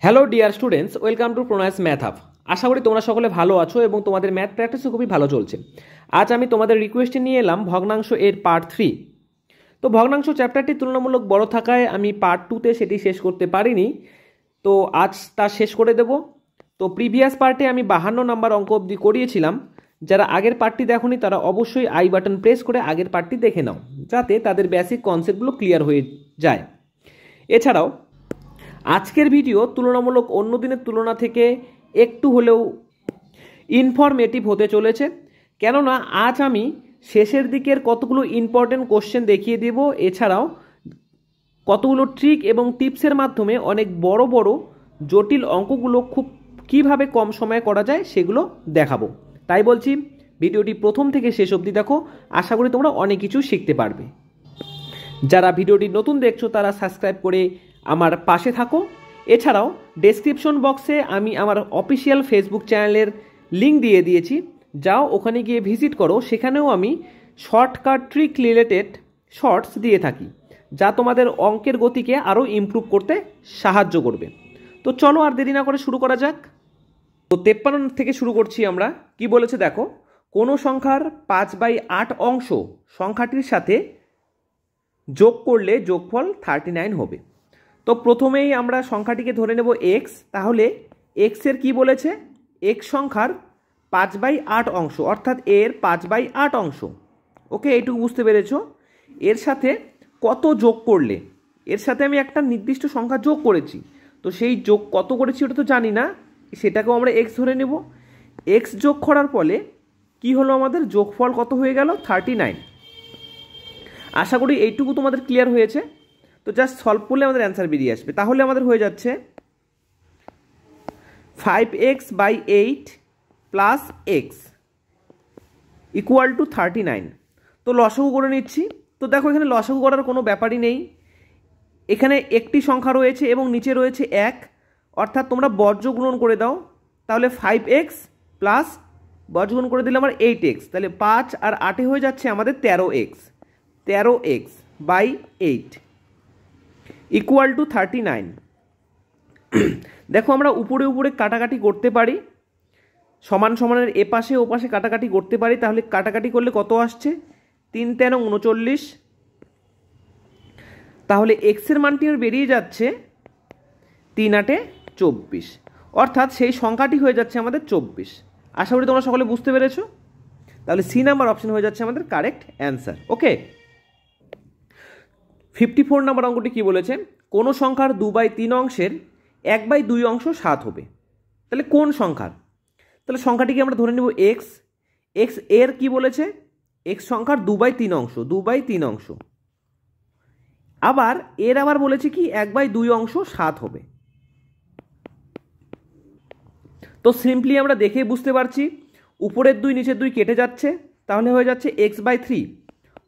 Hello dear students, welcome to Pronoy's math hub. আশা করি তোমরা সকলে ভালো আছো এবং তোমাদের ম্যাথ প্র্যাকটিসও খুবই ভালো চলছে। আজ আমি তোমাদের রিকোয়েস্টে নিয়ে এলাম ভগ্নাংশ এর পার্ট 3। তো ভগ্নাংশ চ্যাপ্টারটি তুলনামূলক বড় থাকায় আমি পার্ট 2তে সেটি শেষ করতে পারিনি, তো আজ তা শেষ করে দেব। তো প্রিভিয়াস পার্টে আমি 52 নাম্বার অঙ্ক অবধি করিয়েছিলাম। যারা আগের পার্টটি দেখোনি তারা অবশ্যই আই বাটন প্রেস করে আগের পার্টটি দেখে নাও, যাতে তাদের বেসিক কনসেপ্টগুলো ক্লিয়ার হয়ে যায়। এছাড়াও আজকের ভিডিও তুলনামূলক অন্য দিনের তুলনা থেকে একটু হলেও ইনফরমেটিভ হতে চলেছে, কেননা আজ আমি শেষের দিকের কতগুলো ইম্পর্টেন্ট কোশ্চেন দেখিয়ে দেব। এছাড়াও কতগুলো ট্রিক এবং টিপসের মাধ্যমে অনেক বড় বড় জটিল অঙ্কগুলো খুব কিভাবে কম সময়ে করা যায় সেগুলো দেখাবো। তাই বলছি ভিডিওটি প্রথম থেকে শেষ অবধি দেখো, আশা করি তোমরা অনেক কিছু শিখতে পারবে। যারা ভিডিওটি নতুন দেখছো তারা সাবস্ক্রাইব করে আমার পাশে থাকো। এছাড়াও ডেসক্রিপশন বক্সে আমি আমার অফিসিয়াল ফেসবুক চ্যানেলের লিঙ্ক দিয়ে দিয়েছি, যাও ওখানে গিয়ে ভিজিট করো। সেখানেও আমি শর্টকাট ট্রিক রিলেটেড শর্টস দিয়ে থাকি, যা তোমাদের অঙ্কের গতিকে আরও ইমপ্রুভ করতে সাহায্য করবে। তো চলো আর দেরি না করে শুরু করা যাক। তো 53 থেকে শুরু করছি আমরা। কি বলেছে দেখো, কোনো সংখ্যার 5/8 অংশ সংখ্যাটির সাথে যোগ করলে যোগফল 39 হবে। তো প্রথমেই আমরা সংখ্যাটিকে ধরে নেব এক্স। তাহলে এক্সের কি বলেছে, এক্স সংখ্যার 5/8 অংশ, অর্থাৎ এর 5/8 অংশ। ওকে, এইটুকু বুঝতে পেরেছো। এর সাথে কত যোগ করলে, এর সাথে আমি একটা নির্দিষ্ট সংখ্যা যোগ করেছি, তো সেই যোগ কত করেছি ওটা তো জানি না, সেটাকেও আমরা এক্স ধরে নেব। এক্স যোগ করার ফলে কি হলো, আমাদের যোগফল কত হয়ে গেল, 39। আশা করি এইটুকু তোমাদের ক্লিয়ার হয়েছে। তো জাস্ট সলভ করলে আমাদের অ্যান্সার বেরিয়ে আসবে। তাহলে আমাদের হয়ে যাচ্ছে 5x/8 plus x equal to 39। তো লসাগু করে নিচ্ছি। তো দেখো এখানে লসাগু করার কোনো ব্যাপারই নেই, এখানে একটি সংখ্যা রয়েছে এবং নিচে রয়েছে 1, অর্থাৎ তোমরা বর্জ্য গুণন করে দাও। তাহলে 5x প্লাস বর্জ্য গুণন করে দিলে আমার 8x, তাহলে 5 আর 8 হয়ে যাচ্ছে আমাদের 13x/8 ইকুয়াল টু 39। দেখো আমরা উপরে উপরে কাটাকাটি করতে পারি, সমান সমানের এ পাশে ও পাশে কাটাকাটি করতে পারি। তাহলে কাটাকাটি করলে কত আসছে, 3 13 39। তাহলে এক্সের মানটি বেরিয়ে যাচ্ছে 3 8 24, অর্থাৎ সেই সংখ্যাটি হয়ে যাচ্ছে আমাদের 24। আশা করি তোমরা সকলে বুঝতে পেরেছো। তাহলে সি নাম্বার অপশন হয়ে যাচ্ছে আমাদের কারেক্ট অ্যান্সার। ওকে, 54 নম্বর অঙ্কটি কি বলেছে, কোনো সংখ্যার 2/3 অংশের 1/2 অংশ 7 হবে। তাহলে কোন সংখ্যার, তাহলে সংখ্যাটিকে আমরা ধরে নেব এক্স। এক্স এর কি বলেছে, এক্স সংখ্যার 2/3 অংশ, 2/3 অংশ। আবার এর আবার বলেছে কি 1/2 অংশ 7 হবে। তো সিম্পলি আমরা দেখেই বুঝতে পারছি, উপরের 2 নিচের 2 কেটে যাচ্ছে, তাহলে হয়ে যাচ্ছে x/3,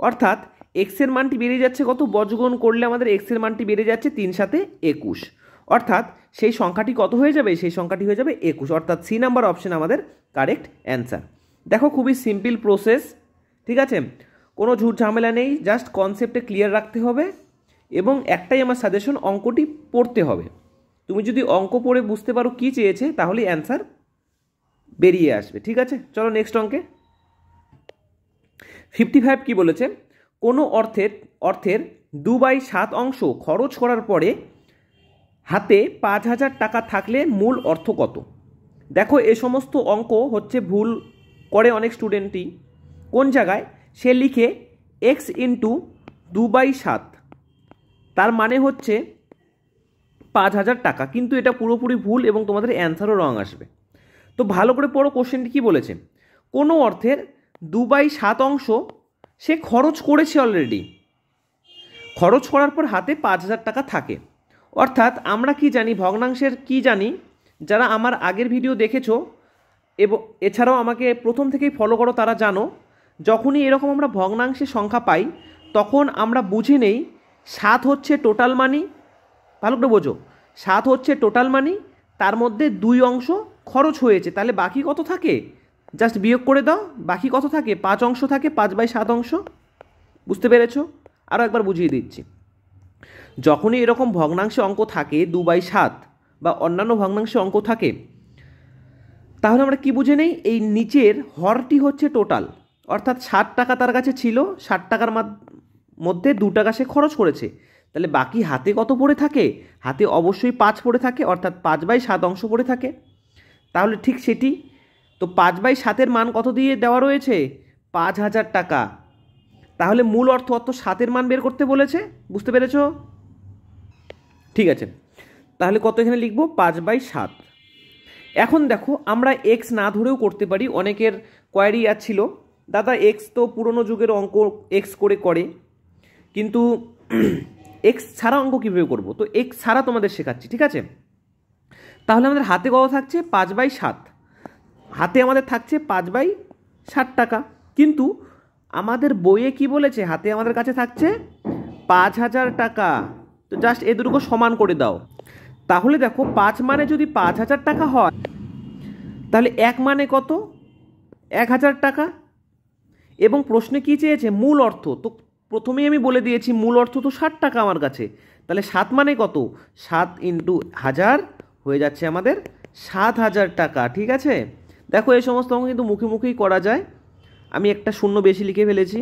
অর্থাৎ এক্সের মানটি বেরিয়ে যাচ্ছে কত, বর্গগুণ করলে আমাদের এক্সের মানটি বেড়ে যাচ্ছে 3 7 21, অর্থাৎ সেই সংখ্যাটি কত হয়ে যাবে, সেই সংখ্যাটি হয়ে যাবে 21, অর্থাৎ সি নাম্বার অপশন আমাদের কারেক্ট অ্যান্সার। দেখো খুবই সিম্পল প্রসেস, ঠিক আছে, কোনো ঝুট ঝামেলা নেই, জাস্ট কনসেপ্টে ক্লিয়ার রাখতে হবে এবং একটাই আমার সাজেশন, অঙ্কটি পড়তে হবে। তুমি যদি অঙ্ক পড়ে বুঝতে পারো কি চেয়েছে তাহলে অ্যান্সার বেরিয়ে আসবে। ঠিক আছে, চলো নেক্সট অঙ্কে। 55 কি বলেছে, কোনো অর্থের 2/7 অংশ খরচ করার পরে হাতে 5,000 টাকা থাকলে মূল অর্থ কত। দেখো এ সমস্ত অঙ্ক হচ্ছে ভুল করে অনেক স্টুডেন্টই। কোন জায়গায় সে লিখে x ইন্টু 2/7, তার মানে হচ্ছে 5,000 টাকা, কিন্তু এটা পুরোপুরি ভুল এবং তোমাদের অ্যান্সারও রং আসবে। তো ভালো করে পড়ো, কোশ্চেনটি কি বলেছে, কোনো অর্থের 2/7 অংশ সে খরচ করেছে অলরেডি, খরচ করার পর হাতে 5,000 টাকা থাকে। অর্থাৎ আমরা কি জানি, ভগ্নাংশের কি জানি, যারা আমার আগের ভিডিও দেখেছো এবং এছাড়াও আমাকে প্রথম থেকেই ফলো করো তারা জানো, যখনই এরকম আমরা ভগ্নাংশের সংখ্যা পাই তখন আমরা বুঝে নেই 7 হচ্ছে টোটাল মানি। ভালো করে বোঝো, 7 হচ্ছে টোটাল মানি, তার মধ্যে 2 অংশ খরচ হয়েছে, তাহলে বাকি কত থাকে, জাস্ট বিয়োগ করে দাও, বাকি কত থাকে, 5 অংশ থাকে, 5/7 অংশ। বুঝতে পেরেছো? আরও একবার বুঝিয়ে দিচ্ছি, যখনই এরকম ভগ্নাংশে অঙ্ক থাকে 2/7, বা অন্যান্য ভগ্নাংশে অঙ্ক থাকে, তাহলে আমরা কি বুঝে নেই, এই নিচের হরটি হচ্ছে টোটাল, অর্থাৎ 60 টাকা তার কাছে ছিল, 60 টাকার মধ্যে 2 টাকা সে খরচ করেছে, তাহলে বাকি হাতে কত পড়ে থাকে? হাতে অবশ্যই 5 পড়ে থাকে, অর্থাৎ 5/7 অংশ পড়ে থাকে। তাহলে ঠিক সেটি, তো 5/7 মান কত দিয়ে দেওয়া রয়েছে? 5000 টাকা। তাহলে মূল অর্থ 7-এর মান বের করতে বলেছে, বুঝতে পেরেছ? ঠিক আছে, তাহলে কত এখানে লিখব? 5/7। এখন দেখো, আমরা এক্স না ধরেও করতে পারি। অনেকের কোয়ারি ছিল, দাদা এক্স তো পুরনো যুগের অঙ্ক এক্স করে, কিন্তু এক্স ছাড়া অঙ্ক কীভাবে করবো? তো এক্স ছাড়া তোমাদের শেখাচ্ছি, ঠিক আছে? তাহলে আমাদের হাতে কত থাকছে? 5/7। হাতে আমাদের থাকছে 5/60 টাকা, কিন্তু আমাদের বইয়ে কি বলেছে? হাতে আমাদের কাছে থাকছে 5000 টাকা। তো জাস্ট এ দুটোকে সমান করে দাও। তাহলে দেখো, 5 মানে যদি 5000 টাকা হয়, তাহলে 1 মানে কত? 1000 টাকা। এবং প্রশ্নে কি চেয়েছে? মূল অর্থ। তো প্রথমেই আমি বলে দিয়েছি মূল অর্থ তো 60 টাকা আমার কাছে, তাহলে 7 মানে কত? 7 × 1000 হয়ে যাচ্ছে আমাদের 7000 টাকা। ঠিক আছে, দেখো এই সমস্ত অঙ্ক কিন্তু মুখে মুখেই করা যায়। আমি একটা শূন্য বেশি লিখে ফেলেছি,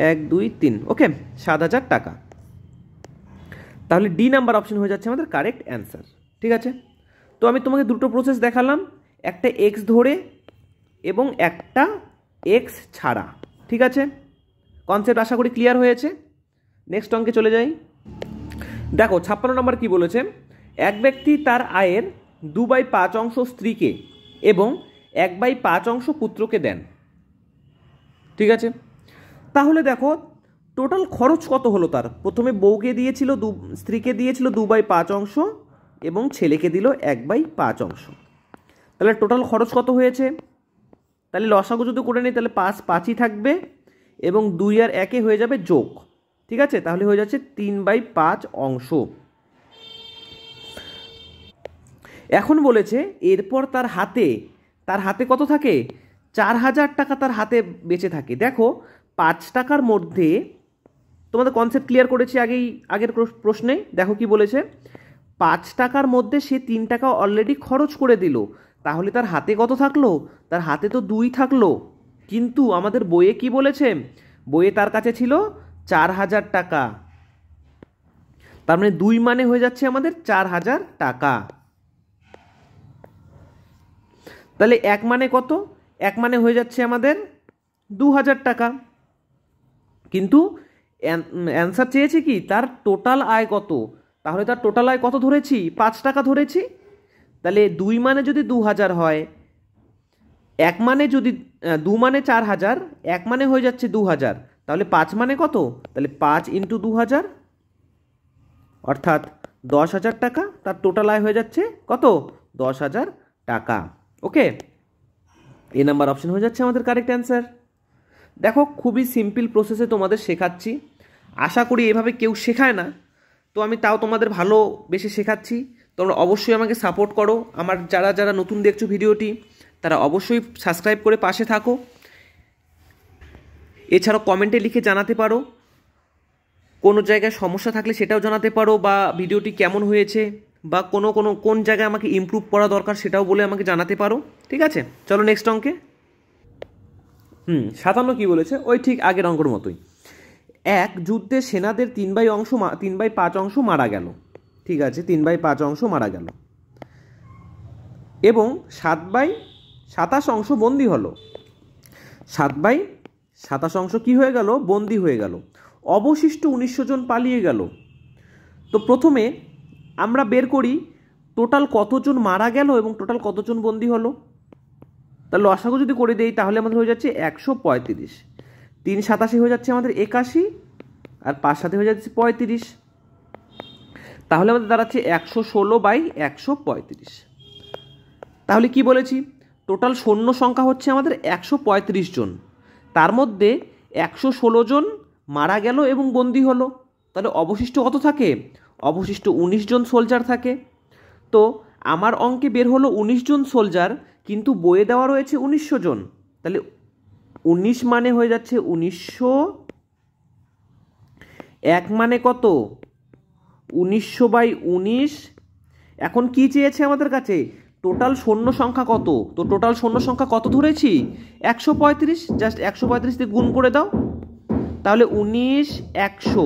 1 2 3, ওকে, 7000 টাকা। তাহলে ডি নাম্বার অপশন হয়ে যাচ্ছে আমাদের কারেক্ট অ্যান্সার। ঠিক আছে, তো আমি তোমাকে দুটো প্রসেস দেখালাম, একটা এক্স ধরে এবং একটা এক্স ছাড়া। ঠিক আছে, কনসেপ্ট আশা করি ক্লিয়ার হয়েছে। নেক্সট অঙ্কে চলে যাই। দেখো 56 নম্বর কি বলেছে? এক ব্যক্তি তার আয়ের 2/5 অংশ স্ত্রীকে এবং 1/5 অংশ পুত্রকে দেন। ঠিক আছে, তাহলে দেখো টোটাল খরচ কত হলো তার? প্রথমে বউকে দিয়েছিল, স্ত্রীকে দিয়েছিল 2/5 অংশ এবং ছেলেকে দিল 1/5 অংশ। তাহলে টোটাল খরচ কত হয়েছে? তাহলে লসাগু যদি করে নিই, তাহলে 5 থাকবে এবং 2 আর 1 হয়ে যাবে যোগ। ঠিক আছে, তাহলে হয়ে যাচ্ছে 3/5 অংশ। এখন বলেছে এরপর তার হাতে কত থাকে? 4000 টাকা তার হাতে বেঁচে থাকে। দেখো 5 টাকার মধ্যে তোমাদের কনসেপ্ট ক্লিয়ার করেছি আগের প্রশ্নে। দেখো কি বলেছে, 5 টাকার মধ্যে সে 3 টাকা অলরেডি খরচ করে দিল, তাহলে তার হাতে কত থাকলো? তার হাতে তো 2 থাকলো। কিন্তু আমাদের বইয়ে কি বলেছে? বইয়ে তার কাছে ছিল 4000 টাকা, তার মানে 2 মানে হয়ে যাচ্ছে আমাদের 4000 টাকা। তাহলে 1 মানে কত? 1 মানে হয়ে যাচ্ছে আমাদের 2000 টাকা। কিন্তু অ্যান্সার চেয়েছে কি? তার টোটাল আয় কত? তাহলে তার টোটাল আয় কত ধরেছি? 5 টাকা ধরেছি। তাহলে 2 মানে যদি 2000 হয়, 1 মানে যদি 2 মানে 4000, 1 মানে হয়ে যাচ্ছে 2000, তাহলে 5 মানে কত? তাহলে 5 × 2000 অর্থাৎ 10,000 টাকা। তার টোটাল আয় হয়ে যাচ্ছে কত? 10,000 টাকা। ওকে, এ নাম্বার অপশন হয়ে যাচ্ছে আমাদের কারেক্ট অ্যান্সার। দেখো খুবই সিম্পল প্রসেসে তোমাদের শেখাচ্ছি, আশা করি এভাবে কেউ শেখায় না, তো আমি তাও তোমাদের ভালোবেসে শেখাচ্ছি। তোমরা অবশ্যই আমাকে সাপোর্ট করো। আমার যারা নতুন দেখছো ভিডিওটি, তারা অবশ্যই সাবস্ক্রাইব করে পাশে থাকো। এছাড়াও কমেন্টে লিখে জানাতে পারো, কোনো জায়গায় সমস্যা থাকলে সেটাও জানাতে পারো, বা ভিডিওটি কেমন হয়েছে বা কোন জায়গায় আমাকে ইমপ্রুভ করা দরকার সেটাও বলে আমাকে জানাতে পারো। ঠিক আছে, চলো নেক্সট অঙ্কে। 57 কি বলেছে? ওই ঠিক আগের অঙ্কের মতোই। এক যুদ্ধে সেনাদের 3/5 অংশ মারা গেল। ঠিক আছে, 3/5 অংশ মারা গেল এবং 7/27 অংশ বন্দী হলো। 7/27 অংশ কি হয়ে গেল? বন্দী হয়ে গেল। অবশিষ্ট 1900 জন পালিয়ে গেল। তো প্রথমে আমরা বের করি টোটাল কতজন মারা গেল এবং টোটাল কতজন বন্দী হলো। তাহলে লসাগু যদি করে দেই, তাহলে আমাদের হয়ে যাচ্ছে 135। 3 87 হয়ে যাচ্ছে আমাদের 81, আর 5 7 হয়ে যাচ্ছে 35। তাহলে আমাদের দাঁড়াচ্ছে 116/135। তাহলে কি বলেছি? টোটাল সৈন্য সংখ্যা হচ্ছে আমাদের 135 জন, তার মধ্যে 116 জন মারা গেল এবং বন্দী হলো। তাহলে অবশিষ্ট কত থাকে? অবশিষ্ট 19 জন সোলজার থাকে। তো আমার অঙ্কে বের হলো 19 জন সোলজার, কিন্তু বইয়ে দেওয়া রয়েছে 1900 জন। তাহলে 19 মানে হয়ে যাচ্ছে 1900, 1 মানে কত? 1900/19, এখন কি চেয়েছে আমাদের কাছে? টোটাল শূন্য সংখ্যা কত? তো টোটাল শূন্য সংখ্যা কত ধরেছি? 135। জাস্ট 135 দিয়ে গুণ করে দাও, তাহলে 19 100।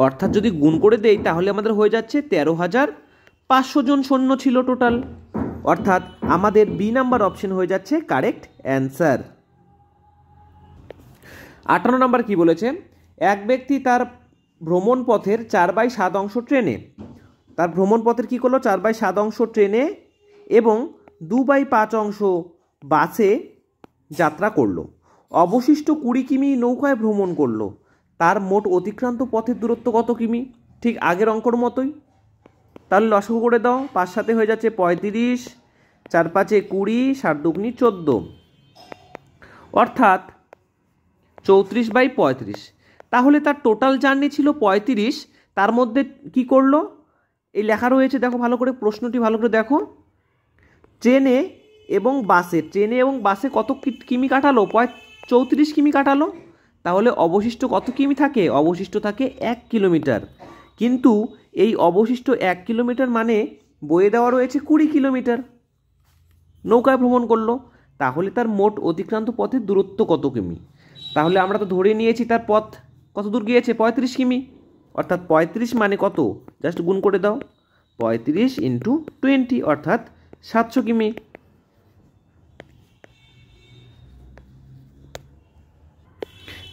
অর্থাৎ যদি গুণ করে দেই তাহলে আমাদের হয়ে যাচ্ছে 13,500 জন সৈন্য ছিল টোটাল। অর্থাৎ আমাদের বি নাম্বার অপশন হয়ে যাচ্ছে কারেক্ট অ্যান্সার। 58 নাম্বার কি বলেছে? এক ব্যক্তি তার ভ্রমণ পথের 4/7 অংশ ট্রেনে, তার ভ্রমণ পথের কী করলো? 4/7 অংশ ট্রেনে এবং 2/5 অংশ বাসে যাত্রা করলো। অবশিষ্ট 20 কিমি নৌকায় ভ্রমণ করলো। তার মোট অতিক্রান্ত পথের দূরত্ব কত কিমি? ঠিক আগের অঙ্কর মতোই। তাহলে লসাগু করে দাও। 5 সাথে হয়ে যাচ্ছে 35, 4 5 20, 7 2 14, অর্থাৎ 34/35। তাহলে তার টোটাল জার্নি ছিল 35, তার মধ্যে কি করলো? এই লেখা রয়েছে, দেখো ভালো করে, প্রশ্নটি ভালো করে দেখো। ট্রেনে এবং বাসে কত কিমি কাটালো? 34 কিমি কাটালো। তাহলে অবশিষ্ট কত কিমি থাকে? অবশিষ্ট থাকে 1 কিলোমিটার। কিন্তু এই অবশিষ্ট 1 কিলোমিটার মানে বয়ে দেওয়া রয়েছে 20 কিলোমিটার। নৌকায় ভ্রমণ করলো, তাহলে তার মোট অতিক্রান্ত পথের দূরত্ব কত কিমি? তাহলে আমরা তো ধরে নিয়েছি তার পথ কত দূর গিয়েছে? 35 কিমি। অর্থাৎ 35 মানে কত? জাস্ট গুণ করে দাও, 35 × 20, অর্থাৎ 700 কিমি।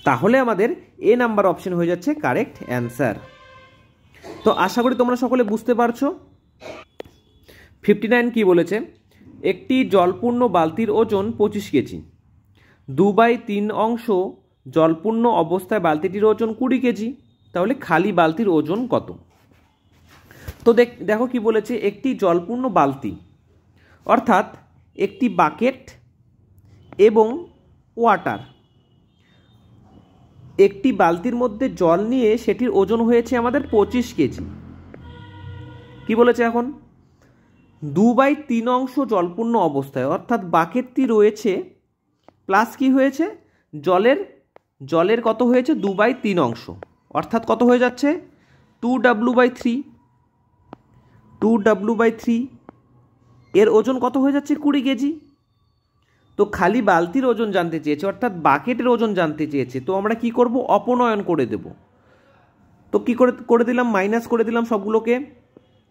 তাহলে আমাদের এ নাম্বার অপশন হয়ে যাচ্ছে কারেক্ট অ্যান্সার। তো আশা করি তোমরা সকলে বুঝতে পারছো। 59 কি বলেছে? একটি জলপূর্ণ বালতির ওজন 25 কেজি। 2/3 অংশ জলপূর্ণ অবস্থায় বালতিটির ওজন 20 কেজি। তাহলে খালি বালতির ওজন কত? তো দেখো কি বলেছে? একটি জলপূর্ণ বালতি, অর্থাৎ একটি বাকেট এবং ওয়াটার, একটি বালতির মধ্যে জল নিয়ে সেটির ওজন হয়েছে আমাদের 25 কেজি। কি বলেছে এখন? 2/3 অংশ জলপূর্ণ অবস্থায়, অর্থাৎ বাকেটটি রয়েছে প্লাস কি হয়েছে? জলের কত হয়েছে? 2/3 অংশ, অর্থাৎ কত হয়ে যাচ্ছে? 2W/3। 2W/3 এর ওজন কত হয়ে যাচ্ছে? 20 কেজি। তো খালি বালতির ওজন জানতে চেয়েছে, অর্থাৎ বাকেটের ওজন জানতে চেয়েছে। তো আমরা কি করব? অপনয়ন করে দেব। তো কি করে দিলাম? মাইনাস করে দিলাম সবগুলোকে।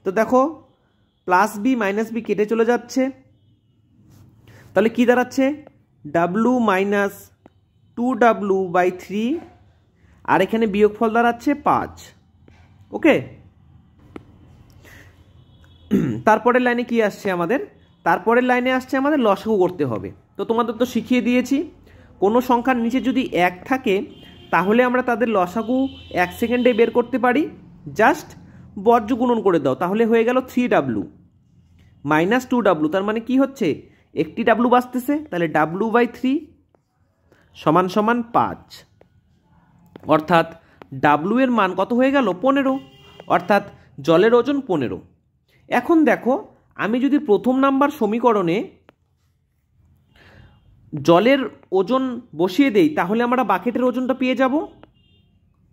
তো দেখো প্লাস বি মাইনাস বি কেটে চলে যাচ্ছে, তাহলে কি দাঁড়াচ্ছে? W - 2W/3, আর এখানে বিয়োগফল দাঁড়াচ্ছে 5। ওকে, তারপরের লাইনে কি আসছে আমাদের? তারপরের লাইনে আসছে আমাদের লসাগু করতে হবে। তো তোমাদের তো শিখিয়ে দিয়েছি, কোনো সংখ্যার নিচে যদি 1 থাকে তাহলে আমরা তাদের লসাগু 1 সেকেন্ডে বের করতে পারি। জাস্ট বর্জ্য গুণন করে দাও, তাহলে হয়ে গেল 3W - 2W। তার মানে কি হচ্ছে? একটি W বাঁচতেছে, তাহলে W/3 = 5। অর্থাৎ W এর মান কত হয়ে গেল? 15। অর্থাৎ জলের ওজন 15। এখন দেখো, আমি যদি প্রথম নাম্বার সমীকরণে জলের ওজন বসিয়ে দেই তাহলে আমরা বাকেটের ওজনটা পেয়ে যাব।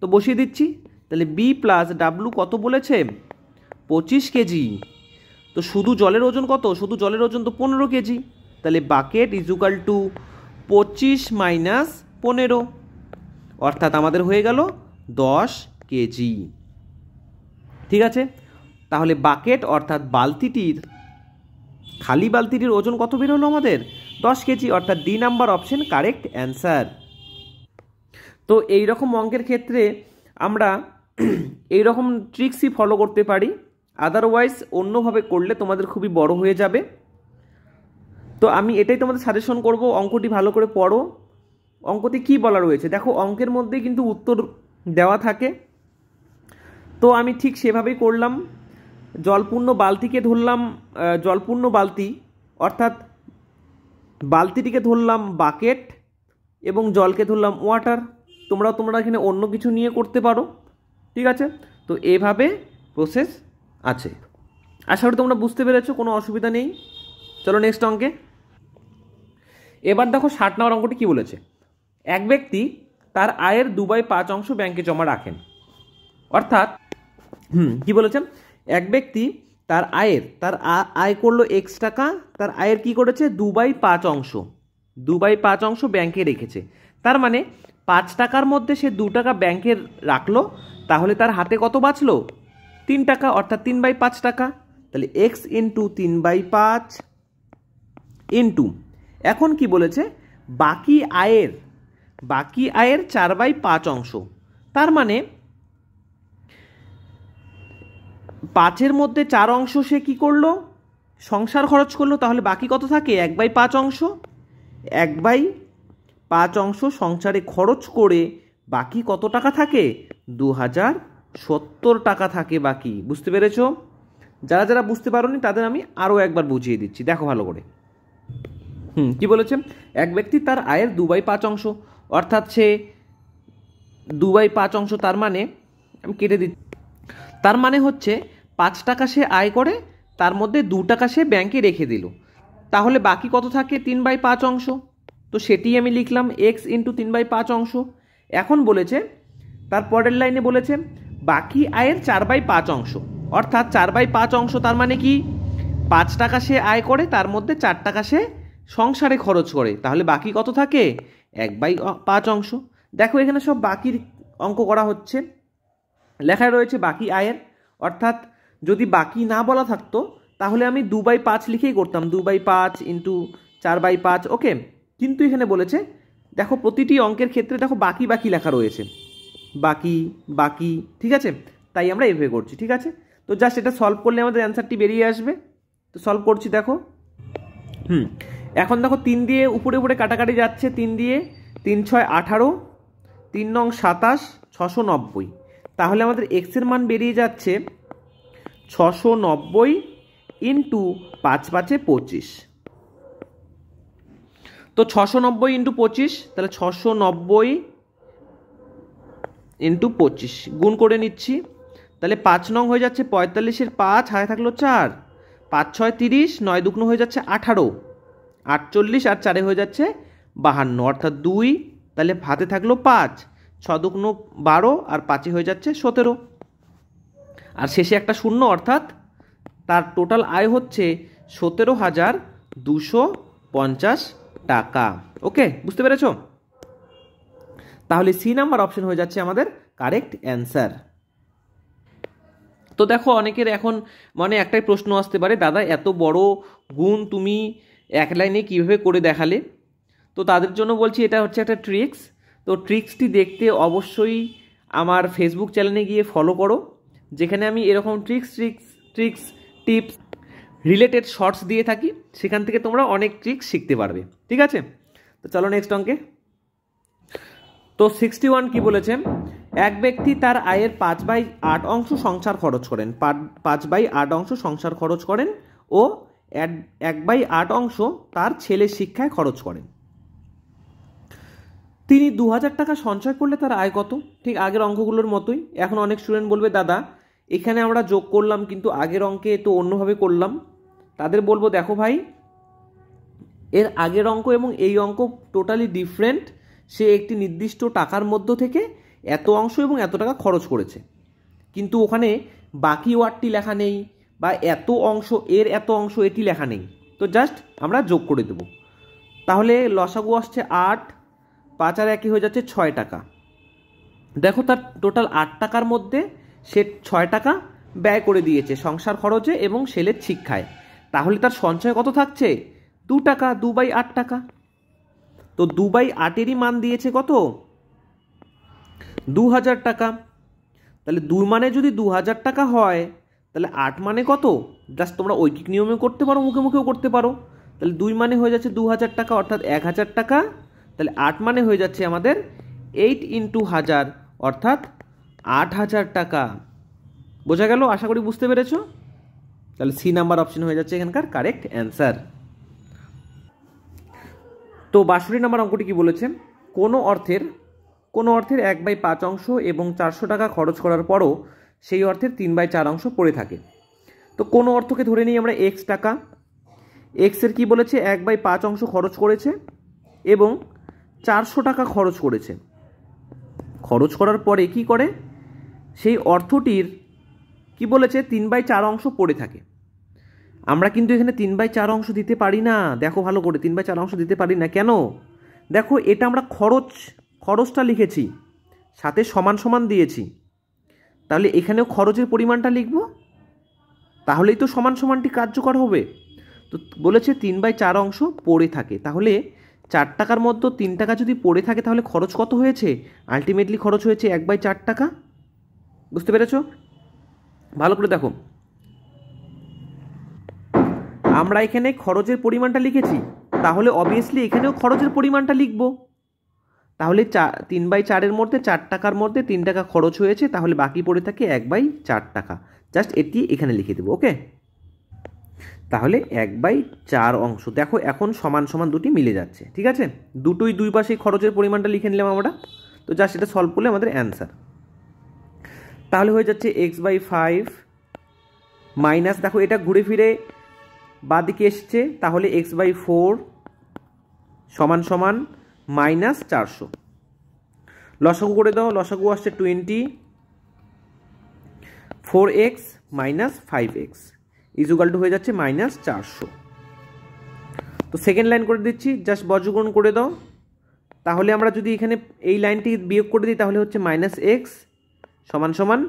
তো বসিয়ে দিচ্ছি, তাহলে B + W কত বলেছে? 25 কেজি। তো শুধু জলের ওজন কত? শুধু জলের ওজন তো 15 কেজি। তাহলে বাকেট = 25 - 15, অর্থাৎ আমাদের হয়ে গেল 10 কেজি। ঠিক আছে, তাহলে বাকেট অর্থাৎ বালতিটির, খালি বালতিটির ওজন কত বের হলো আমাদের? 10 কেজি, অর্থাৎ D number option correct answer. তো এই রকম অঙ্কের ক্ষেত্রে আমরা এই রকম ট্রিক্সই ফলো করতে পারি, আদারওয়াইজ অন্যভাবে করলে তোমাদের খুবই বড় হয়ে যাবে। তো আমি এটাই তোমাদের সাজেশন করব, অঙ্কটি ভালো করে পড়ো। অঙ্কতে কি বলা রয়েছে দেখো, অঙ্কের মধ্যে কিন্তু উত্তর দেওয়া থাকে। তো আমি ঠিক সেভাবেই করলাম। জলপূর্ণ বালতিকে ধরলাম জলপূর্ণ বালতি, অর্থাৎ বালতিটিকে ধরলাম বাকেট এবং জলকে ধরলাম ওয়াটার। তোমরা এখানে অন্য কিছু নিয়ে করতে পারো। ঠিক আছে, তো এভাবে প্রসেস আছে। আশা করি তোমরা বুঝতে পেরেছো, কোনো অসুবিধা নেই। চলো নেক্সট অঙ্কে। এবার দেখো 60 নম্বর অঙ্কটি কি বলেছে? এক ব্যক্তি তার আয়ের 2/5 অংশ ব্যাংকে জমা রাখেন। অর্থাৎ কি বলেছেন? এক ব্যক্তি তার আয় করলো x টাকা, তার আয়ের কি করেছে 2/5 অংশ, 2/5 অংশ ব্যাংকে রেখেছে। তার মানে 5 টাকার মধ্যে সে 2 টাকা ব্যাংকে রাখলো, তাহলে তার হাতে কত বাঁচলো 3 টাকা, অর্থাৎ 3/5 টাকা। তাহলে x ইন্টু 3/5 ইন্টু, এখন কি বলেছে বাকি আয়ের 4/5 অংশ। তার মানে 5-এর মধ্যে 4 অংশ সে কি করলো সংসার খরচ করলো, তাহলে বাকি কত থাকে 1/5 অংশ। 1/5 অংশ সংসারে খরচ করে বাকি কত টাকা থাকে 2070 টাকা থাকে বাকি। বুঝতে পেরেছো? যারা যারা বুঝতে পারোনি তাদের আমি আরও একবার বুঝিয়ে দিচ্ছি, দেখো ভালো করে। কি বলেছে, এক ব্যক্তি তার আয়ের 2/5 অংশ, অর্থাৎ সে 2/5 অংশ, তার মানে আমি কেটে দিচ্ছি, তার মানে হচ্ছে 5 টাকা সে আয় করে, তার মধ্যে 2 টাকা সে ব্যাংকে রেখে দিল, তাহলে বাকি কত থাকে 3/5 অংশ। তো সেটি আমি লিখলাম x ইন্টু 3/5 অংশ। এখন বলেছে তার পরের লাইনে বলেছে বাকি আয়ের 4/5 অংশ, অর্থাৎ 4/5 অংশ, তার মানে কি 5 টাকা সে আয় করে, তার মধ্যে 4 টাকা সে সংসারে খরচ করে, তাহলে বাকি কত থাকে 1/5 অংশ। দেখো এখানে সব বাকির অঙ্ক করা হচ্ছে, লেখায় রয়েছে বাকি আয়ের, অর্থাৎ যদি বাকি না বলা থাকতো তাহলে আমি 2/5 লিখেই করতাম, 2/5 ইন্টু 4/5, ওকে। কিন্তু এখানে বলেছে দেখো প্রতিটি অঙ্কের ক্ষেত্রে দেখো বাকি বাকি লেখা রয়েছে, বাকি বাকি, ঠিক আছে, তাই আমরা এভাবে করছি, ঠিক আছে। তো জাস্ট এটা সলভ করলে আমাদের অ্যান্সারটি বেরিয়ে আসবে। তো সলভ করছি, দেখো এখন দেখো 3 দিয়ে উপরে উপরে কাটাকাটি যাচ্ছে, 3 দিয়ে 3 6 18, 3 9 27, 690, তাহলে আমাদের x এর মান বেরিয়ে যাচ্ছে 690 ইন্টু 5 5 25। তো 690 ইন্টু 25, তাহলে 690 ইন্টু 25 গুণ করে নিচ্ছি, তাহলে 5 নং হয়ে যাচ্ছে 45-এর 5, হাতে থাকলো 4, 5 6 30, 9 দুগুণ হয়ে যাচ্ছে 18, 48, আর 4 হয়ে যাচ্ছে 52, অর্থাৎ 2, তাহলে হাতে থাকলো 5, 6 দুগুণ 12, আর 5 হয়ে যাচ্ছে 17, আর শেষে একটা শূন্য, অর্থাৎ তার টোটাল আয় হচ্ছে 17,250 টাকা। ওকে, বুঝতে পেরেছো? তাহলে সি নাম্বার অপশন হয়ে যাচ্ছে আমাদের কারেক্ট অ্যান্সার। তো দেখো অনেকের এখন মানে একটাই প্রশ্ন আসতে পারে, দাদা এত বড় গুণ তুমি এক লাইনে কীভাবে করে দেখালে? তো তাদের জন্য বলছি এটা হচ্ছে একটা ট্রিক্স। তো ট্রিক্সটি দেখতে অবশ্যই আমার ফেসবুক চ্যানেলে গিয়ে ফলো করো, যেখানে আমি এরকম ট্রিক্স টিপস রিলেটেড শর্টস দিয়ে থাকি, সেখান থেকে তোমরা অনেক ট্রিক্স শিখতে পারবে, ঠিক আছে। তো চলো নেক্সট অঙ্কে। তো 61 কি বলেছে, এক ব্যক্তি তার আয়ের 5/8 অংশ সংসার খরচ করেন, 5/8 অংশ সংসার খরচ করেন ও 1/8 অংশ তার ছেলের শিক্ষায় খরচ করেন। তিনি 2000 টাকা সঞ্চয় করলে তার আয় কত? ঠিক আগের অঙ্কগুলোর মতোই। এখন অনেক স্টুডেন্ট বলবে দাদা এখানে আমরা যোগ করলাম কিন্তু আগের অঙ্কে তো অন্যভাবে করলাম। তাদের বলবো দেখো ভাই, এর আগের অঙ্ক এবং এই অঙ্ক টোটালি ডিফারেন্ট। সে একটি নির্দিষ্ট টাকার মধ্য থেকে এত অংশ এবং এত টাকা খরচ করেছে, কিন্তু ওখানে বাকি ওয়ার্ডটি লেখা নেই বা এত অংশ এর এত অংশ এটি লেখা নেই। তো জাস্ট আমরা যোগ করে দেব, তাহলে লসাগু আসছে 8, 5 আর 1 হয়ে যাচ্ছে 6 টাকা। দেখো তার টোটাল 8 টাকার মধ্যে সে 6 টাকা ব্যয় করে দিয়েছে সংসার খরচে এবং ছেলের শিক্ষায়, তাহলে তার সঞ্চয় কত থাকছে 2 টাকা, 2/8 টাকা। তো 2/8-এরই মান দিয়েছে কত 2000 টাকা। তাহলে 2 মানে যদি 2000 টাকা হয়, তাহলে 8 মানে কত? জাস্ট তোমরা ঐকিক নিয়মে করতে পারো, মুখে মুখেও করতে পারো। তাহলে 2 মানে হয়ে যাচ্ছে 2000 টাকা, অর্থাৎ 1000 টাকা। তাহলে 8 মানে হয়ে যাচ্ছে আমাদের 8 ইন্টু 1000, অর্থাৎ 8000 টাকা। বোঝা গেল? আশা করি বুঝতে পেরেছো। তাহলে সি নাম্বার অপশন হয়ে যাচ্ছে এখানকার কারেক্ট অ্যান্সার। তো 62 নম্বর অঙ্কটি কি বলেছে, কোনো অর্থের 1/5 অংশ এবং 400 টাকা খরচ করার পরও সেই অর্থের 3/4 অংশ পড়ে থাকে। তো কোনো অর্থকে ধরে নিই আমরা x টাকা, x এর কি বলেছে 1/5 অংশ খরচ করেছে এবং 400 টাকা খরচ করেছে। খরচ করার পরে কি করে, সেই অর্থটির কি বলেছে 3/4 অংশ পড়ে থাকে। আমরা কিন্তু এখানে 3/4 অংশ দিতে পারি না, দেখো ভালো করে 3/4 অংশ দিতে পারি না। কেন? দেখো এটা আমরা খরচটা লিখেছি, সাথে সমান সমান দিয়েছি, তাহলে এখানেও খরচের পরিমাণটা লিখব, তাহলেই তো সমান সমানটি কার্যকর হবে। তো বলেছে 3/4 অংশ পড়ে থাকে, তাহলে 4 টাকার মধ্যে 3 টাকা যদি পড়ে থাকে তাহলে খরচ কত হয়েছে? আলটিমেটলি খরচ হয়েছে 1/4 টাকা। বুঝতে পেরেছ? ভালো করে দেখো, আমরা এখানে খরচের পরিমাণটা লিখেছি, তাহলে অবভিয়াসলি এখানেও খরচের পরিমাণটা লিখব। তাহলে 3/4-এর মধ্যে 4 টাকার মধ্যে 3 টাকা খরচ হয়েছে, তাহলে বাকি পড়ে থাকে 1/4 টাকা। জাস্ট এটি এখানে লিখে দেবো। ওকে, তাহলে 1/4 অংশ। দেখো এখন সমান সমান দুটি মিলে যাচ্ছে, ঠিক আছে? দুটোই দুই পাশে খরচের পরিমাণটা লিখে নিলাম আমরা। তো জাস্ট এটা সলভ করলে আমাদের অ্যান্সার তাহলে হয়ে যাচ্ছে x/5 মাইনাস, দেখো এটা ঘুরে ফিরে বাঁদিকে এসছে, তাহলে x/4 সমান সমান -400। লসাগু করে দাও, লসাগু আসছে 20, 4x - 5x ইজুগাল টু হয়ে যাচ্ছে -400। তো সেকেন্ড লাইন করে দিচ্ছি, জাস্ট বর্গগুণ করে দাও। তাহলে আমরা যদি এখানে এই লাইনটি বিয়োগ করে দিই তাহলে হচ্ছে -x সমান সমান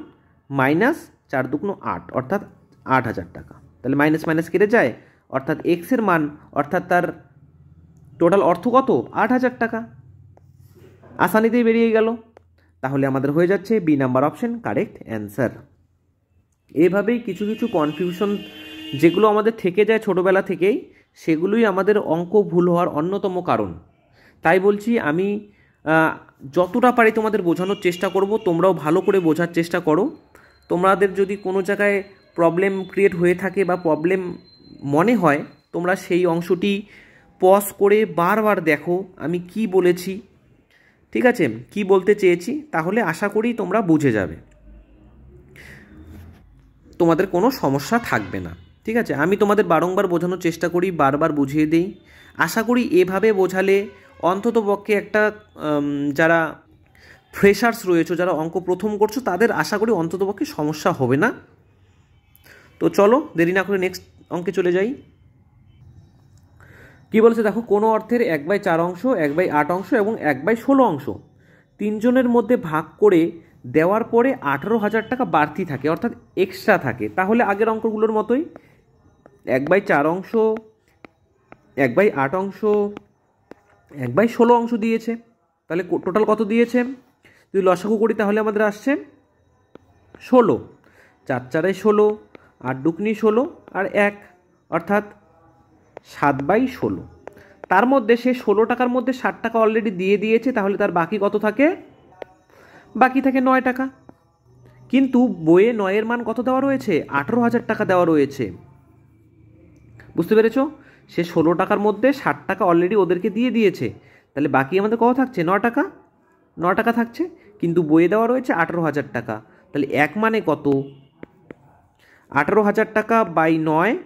-4 দুগুণ 8, অর্থাৎ 8000 টাকা। তাহলে মাইনাস মাইনাস কেটে যায়, অর্থাৎ এক্স এর মান, অর্থাৎ তার টোটাল অর্থ কত? 8000 টাকা। আসানিতেই বেরিয়ে গেল। তাহলে আমাদের হয়ে যাচ্ছে B number option correct answer. এভাবেই কিছু কিছু কনফিউশন যেগুলো আমাদের থেকে যায় ছোটোবেলা থেকেই, সেগুলোই আমাদের অঙ্ক ভুল হওয়ার অন্যতম কারণ। তাই বলছি, আমি যতটা পারি তোমাদের বোঝানোর চেষ্টা করব, তোমরাও ভালো করে বোঝার চেষ্টা করো। তোমাদের যদি কোনো জায়গায় প্রবলেম ক্রিয়েট হয়ে থাকে বা প্রবলেম মনে হয়, তোমরা সেই অংশটি পজ করে বারবার দেখো আমি কি বলেছি, ঠিক আছে, কি বলতে চেয়েছি, তাহলে আশা করি তোমরা বুঝে যাবে, তোমাদের কোনো সমস্যা থাকবে না। ঠিক আছে, আমি তোমাদের বারংবার বোঝানোর চেষ্টা করি, বারবার বুঝিয়ে দিই। আশা করি এভাবে বোঝালে অন্ততপক্ষে একটা যারা ফ্রেশার্স রয়েছে, যারা অঙ্ক প্রথম করছো, তাদের আশা করি অন্ততপক্ষে সমস্যা হবে না। তো চলো দেরি না করে নেক্সট অঙ্কে চলে যাই। কি বলছে দেখো, কোনো অর্থের 1/4 অংশ, 1/8 অংশ এবং 1/16 অংশ তিনজনের মধ্যে ভাগ করে দেওয়ার পরে 18,000 টাকা বাড়তি থাকে, অর্থাৎ এক্সট্রা থাকে। তাহলে আগের অঙ্কগুলোর মতোই 1/4 অংশ, 1/8 অংশ, 1/16 অংশ দিয়েছে। তাহলে টোটাল কত দিয়েছে? যদি লসাগু করি তাহলে আমাদের আসছে 16, 4 4 16, 8 দুগুণে 16 আর 1, অর্থাৎ 7/16। তার মধ্যে সে 16 টাকার মধ্যে 60 টাকা অলরেডি দিয়ে দিয়েছে, তাহলে তার বাকি কত থাকে? বাকি থাকে 9 টাকা। কিন্তু বইয়ে 9-এর মান কত দেওয়া রয়েছে? 18,000 টাকা দেওয়া রয়েছে। বুঝতে পেরেছো? সে 16 টাকার মধ্যে 60 টাকা অলরেডি ওদেরকে দিয়ে দিয়েছে, তাহলে বাকি আমাদের কত থাকছে? 9 টাকা। 9 টাকা থাকছে, কিন্তু বইয়ে দেওয়া রয়েছে 18,000 টাকা। তাহলে এক মানে কত? 18,000 টাকা বাই 9